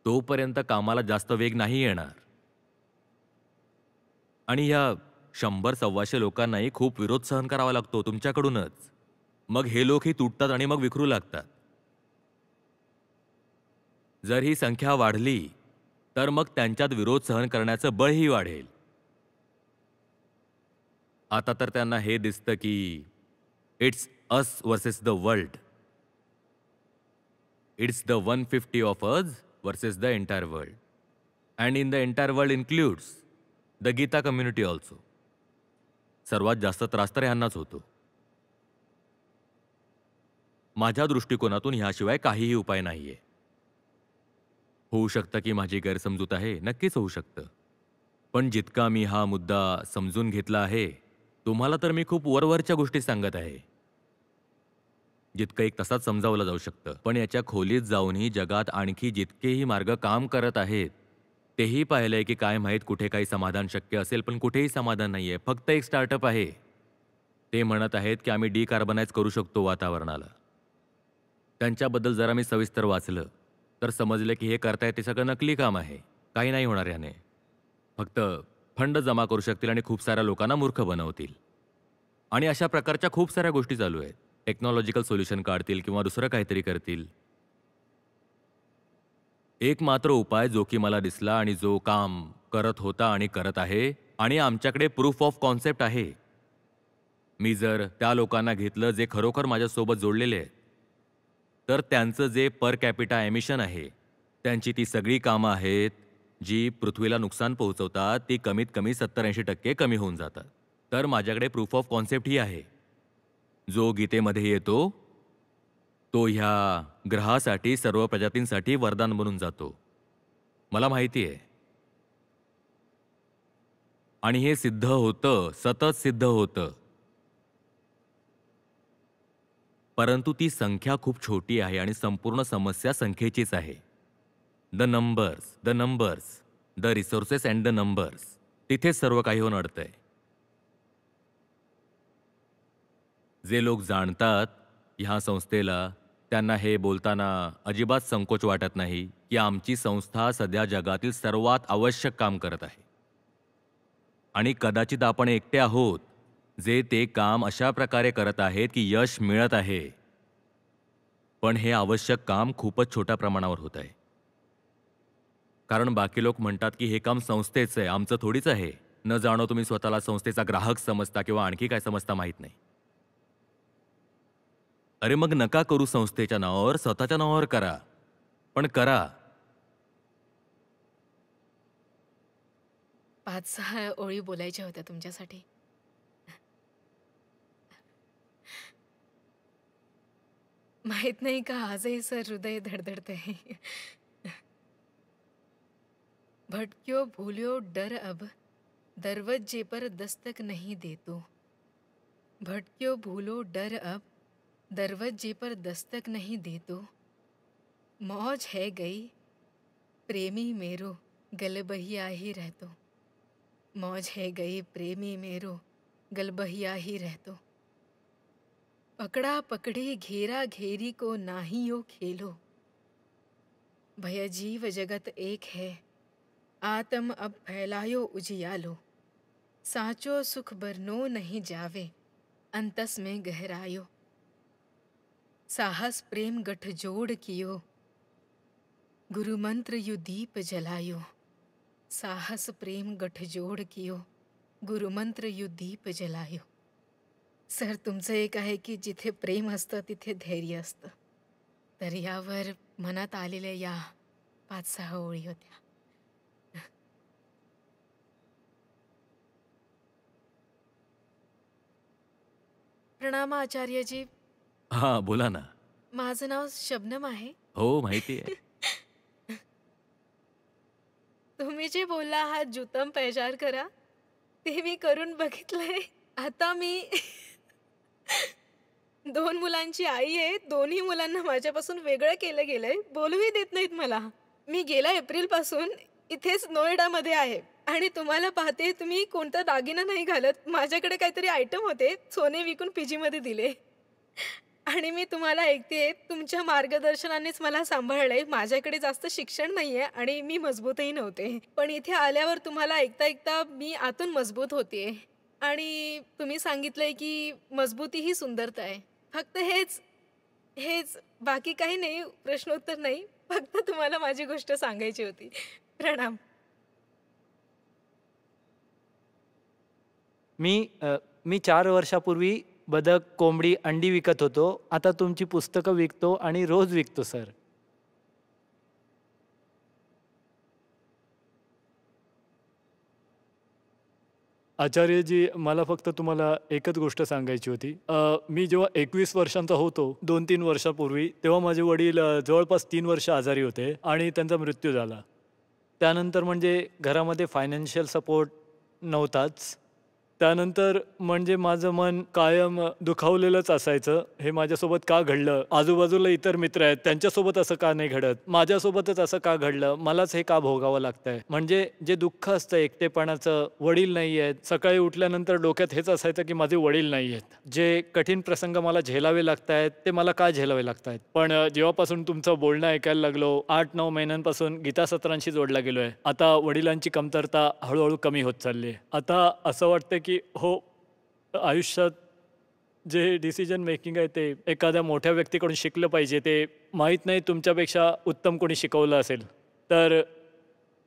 तोपर्यंत कामाला जास्त वेग नाही येणार. आणि या 100-125 लोकांनाही खूप विरोध सहन करावा लागतो तुमच्याकडूनच. मग हे लोकही तुटतात आणि मग विखरू लागतात. जर ही संख्या वाढली तर मग त्यांच्यात विरोध सहन करण्याचं बळही वाढेल. आता तर त्यांना हे दिसतं की it's us versus the world. It's the 150 of us versus the entire world. And in the entire world includes the Gita community also. सर्वात जास्त त्रास तर ह्यांनाच होतो. माझ्या दृष्टिकोनातून ह्याशिवाय काहीही उपाय नाहीये. होऊ शकतं की माझी गैरसमजूत आहे, नक्कीच होऊ शकतं. पण जितका मी हा मुद्दा समजून घेतला आहे, तुम्हाला तर मी खूप वरवरच्या गोष्टी सांगत आहे. जितकं एक तसाच समजावलं जाऊ शकतं. पण याच्या खोलीत जाऊनही जगात आणखी जितकेही मार्ग काम करत आहेत, तेही पाहिलंय की काय माहीत कुठे काही समाधान शक्य असेल, पण कुठेही समाधान नाहीये. फक्त एक स्टार्टअप आहे. ते म्हणत आहेत की आम्ही डिकार्बनाइज करू शकतो वातावरणाला. त्यांच्याबद्दल जरा मी सविस्तर वाचलं तर समजलं की हे करतायत ते सगळं नकली काम आहे. काही नाही होणार याने. फक्त फंड जमा करू शकतील आणि खूप साऱ्या लोकांना मूर्ख बनवतील. आणि अशा प्रकारच्या खूप साऱ्या गोष्टी चालू आहेत. टेक्नॉलॉजिकल सोल्युशन काढतील किंवा दुसरं काहीतरी करतील. एक मात्र उपाय जो की मला दिसला आणि जो काम करत होता आणि करत आहे आणि आमच्याकडे प्रूफ ऑफ कॉन्सेप्ट आहे. मी जर त्या लोकांना घेतलं जे खरोखर माझ्यासोबत जोडलेले आहेत, तर त्यांचं जे पर कॅपिटा एमिशन आहे, त्यांची ती सगळी कामं आहेत जी पृथ्वीला नुकसान पोहोचवतात, ती कमीत कमी 70-80% कमी होऊन जातात. तर माझ्याकडे प्रूफ ऑफ कॉन्सेप्ट ही आहे जो गीतेमध्ये येतो. तो ह्या ग्रहासाठी, सर्व प्रजातींसाठी वरदान बनून जातो. मला माहिती आहे. आणि हे सिद्ध होतं, सतत सिद्ध होतं. परंतु ती संख्या खूप छोटी आहे आणि संपूर्ण समस्या संख्येचीच आहे. The numbers, the resources and the numbers. तिथेच सर्व काही होऊन अडतंय. जे लोक जाणतात ह्या संस्थेला, त्यांना हे बोलताना अजिबात संकोच वाटत नाही की आमची संस्था सध्या जगातील सर्वात आवश्यक काम करत आहे. आणि कदाचित आपण एकटे आहोत जे ते काम अशा प्रकारे करत आहेत की यश मिळत आहे. पण हे आवश्यक काम खूपच छोट्या प्रमाणावर होत आहे. कारण बाकी लोक म्हणतात की हे काम संस्थेचं आहे, आमचं थोडीच आहे. न जाणो तुम्ही स्वतःला संस्थेचा ग्राहक समजता किंवा आणखी काय समजता माहीत नाही. अरे मग नका करू संस्थेच्या नावावर, स्वतःच्या नावावर करा. पण करा. 5-6 ओळी बोलायच्या होत्या तुमच्यासाठी. माहित नाही का आजही सर हृदय धडधडतंय. भटक्यो भूल्यो डर अब दरवाजे पर दस्तक नहीं देतो. भटक्यो भूलो डर अब दरवाजे पर दस्तक नहीं देतो. मौज है गई प्रेमी मेरो गलबहिया ही रहतो. मौज है गई प्रेमी मेरो गलबहिया ही रहतो. पकड़ा पकड़ी घेरा घेरी को नाहियो खेलो. भय जीव जगत एक है आत्म अब फैलायो उजियालो. साचो सुख बरनो नहीं जावे अंतस में गहरायो. साहस प्रेम गठजोड़ कियो गुरु मंत्र यु दीप जलायो. साहस प्रेम गठजोड़ कियो गुरु मंत्र यु दीप जलायो. सर तुमचं एक आहे की जिथे प्रेम असतं तिथे धैर्य असतं. तर यावर मनात आलेल्या या 5-6 ओळी होत्या. प्रणाम आचार्यजी. हां, बोला ना. माझं नाव शबनम आहे. हो, माहिती आहे. तुम्ही जे बोलला आहात जुतम पैजार करा ते मी करून बघितलंय. आता मी 2 मुलांची आई आहे. दोन्ही मुलांना माझ्यापासून वेगळं केलं गेलंय. बोलूही देत नाहीत मला. मी गेल्या एप्रिलपासून इथेच नोएडामध्ये आहे आणि तुम्हाला पाहते तुम्ही कोणता दागिना नाही घालत. माझ्याकडे काहीतरी आयटम होते, सोने विकून पीजीमध्ये दिले आणि मी तुम्हाला ऐकते. तुमच्या मार्गदर्शनानेच मला सांभाळलंय. माझ्याकडे जास्त शिक्षण नाहीये आणि मी मजबूतही नव्हते. पण इथे आल्यावर तुम्हाला ऐकता ऐकता मी आतून मजबूत होतेय आणि तुम्ही सांगितलंय की मजबूती ही सुंदरता आहे. फक्त हेच हेच बाकी काही नाही. प्रश्नोत्तर नाही. फक्त तुम्हाला माझी गोष्ट सांगायची होती. प्रणाम. मी 4 वर्षापूर्वी बदक, कोंबडी, अंडी विकत होतो. आता तुमची पुस्तकं विकतो आणि रोज विकतो सर. आचार्यजी, मला फक्त तुम्हाला एकच गोष्ट सांगायची होती. मी जेव्हा 21 वर्षांचा होतो 2-3 वर्षापूर्वी, तेव्हा माझे वडील जवळपास 3 वर्ष आजारी होते आणि त्यांचा मृत्यू झाला. त्यानंतर म्हणजे घरामध्ये फायनान्शियल सपोर्ट नव्हताच. त्यानंतर म्हणजे माझं मन कायम दुखावलेलंच असायचं. हे माझ्यासोबत का घडलं? आजूबाजूला इतर मित्र आहेत, त्यांच्यासोबत असं का नाही घडत? माझ्यासोबतच असं का घडलं? मलाच हे का भोगावं लागतंय? म्हणजे जे दुःख असतं एकटेपणाचं, वडील नाही आहेत. सकाळी उठल्यानंतर डोक्यात हेच असायचं की माझे वडील नाही आहेत. जे कठीण प्रसंग मला झेलावे लागत आहेत ते मला का झेलावे लागत आहेत? पण जेव्हापासून तुमचं बोलणं ऐकायला लागलो, 8-9 महिन्यांपासून गीता सत्रांशी जोडला गेलोय. आता वडिलांची कमतरता हळूहळू कमी होत चालली आहे. आता असं वाटतं की हो, आयुष्यात जे डिसिजन मेकिंग आहे ते एखाद्या मोठ्या व्यक्तीकडून शिकलं पाहिजे. ते माहीत नाही तुमच्यापेक्षा उत्तम कोणी शिकवलं असेल तर.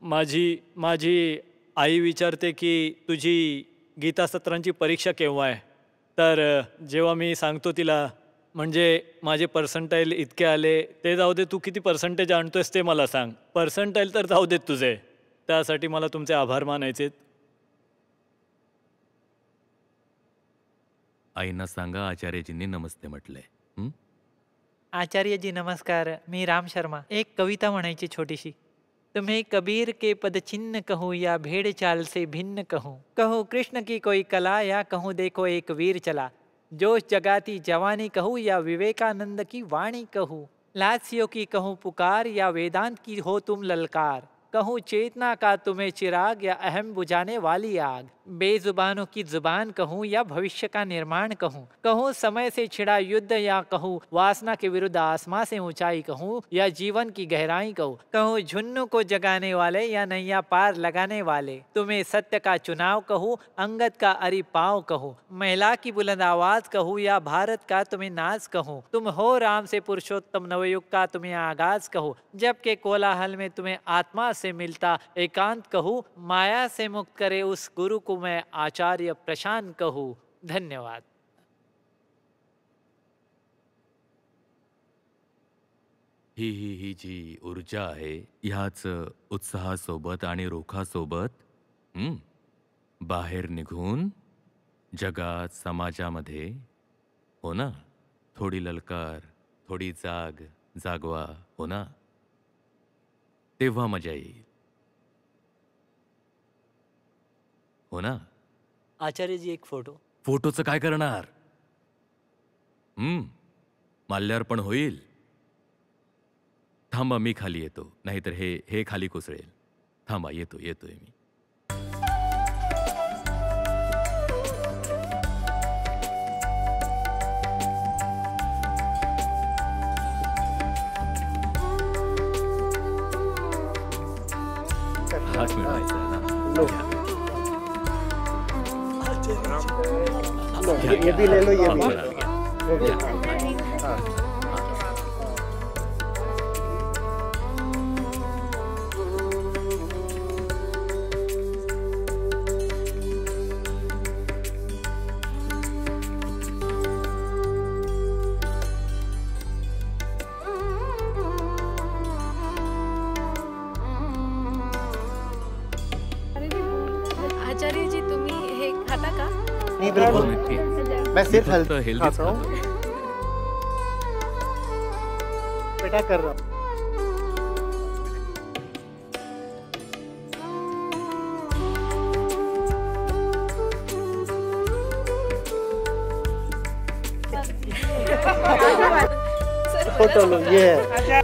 माझी आई विचारते की तुझी गीता सत्रांची परीक्षा केव्हा आहे? तर जेव्हा मी सांगतो तिला म्हणजे माझे पर्सेंटाईल इतके आले, ते जाऊ दे, तू किती पर्सेंटेज आणतोयस ते मला सांग. पर्सेंटाईल तर जाऊ देत तुझे. त्यासाठी मला तुमचे आभार मानायचे. आईंना सांगा आचार्यजींनी नमस्ते म्हटलंय. हं? आचार्य जी नमस्कार. मी राम शर्मा. एक कविता म्हणायची छोटीशी. तुम्हें कबीर के पद चिन्ह कहूँ या भेड़ चाल से भिन्न कहूँ. कहूँ कृष्ण की कोई कला या कहूँ देखो एक वीर चला. जोश जगाती जवानी कहूँ या विवेकानंद की वाणी कहूँ. लास्यों की कहूँ पुकार या वेदांत की हो तुम ललकार. कहूँ चेतना का तुम्हें चिराग या अहम बुझाने वाली आग, बेजुबानों की जुबान कहूँ या भविष्य का निर्माण कहूँ, कहूँ समय से छिड़ा युद्ध या कहूँ वासना के विरुद्ध आसमां से ऊंचाई कहूँ या जीवन की गहराई कहूँ, कहूँ झुन्नू को जगाने वाले या नैया पार लगाने वाले, तुम्हें सत्य का चुनाव कहूँ, अंगद का अरि पाँव कहूँ, महिला की बुलंद आवाज कहूँ या भारत का तुम्हें नाज कहूँ, तुम हो राम से पुरुषोत्तम नवयुग का तुम्हें आगाज कहूँ, जबकि कोलाहल में तुम्हें आत्मा से मिलता एकांत कहूँ, माया से मुक्त करे उस गुरु को मैं आचार्य प्रशांत कहूँ। धन्यवाद। ही जी ऊर्जा आहे ह्याच उत्साहासोबत आणि रोखासोबत बाहेर निघून जगात समाजामध्ये हो ना, थोडी ललकार, थोडी जागवा हो ना, तेव्हा मजा येईल हो ना. आचार्यजी एक फोटो. फोटोचं काय करणार? माल्यार्पण होईल. थांबा मी खाली येतो, नाहीतर हे खाली कोसळेल. थांबा येतोय मी. हात मिळवायचा ना. ये भी ले लो, ये भी आचार्यजी तुम्ही हे खाता का? नहीं बिल्कुल, मैं सिर्फ हेल्दी खाता हूँ, बेटा कर रहा हूँ. सर, फोटो लो, ये है.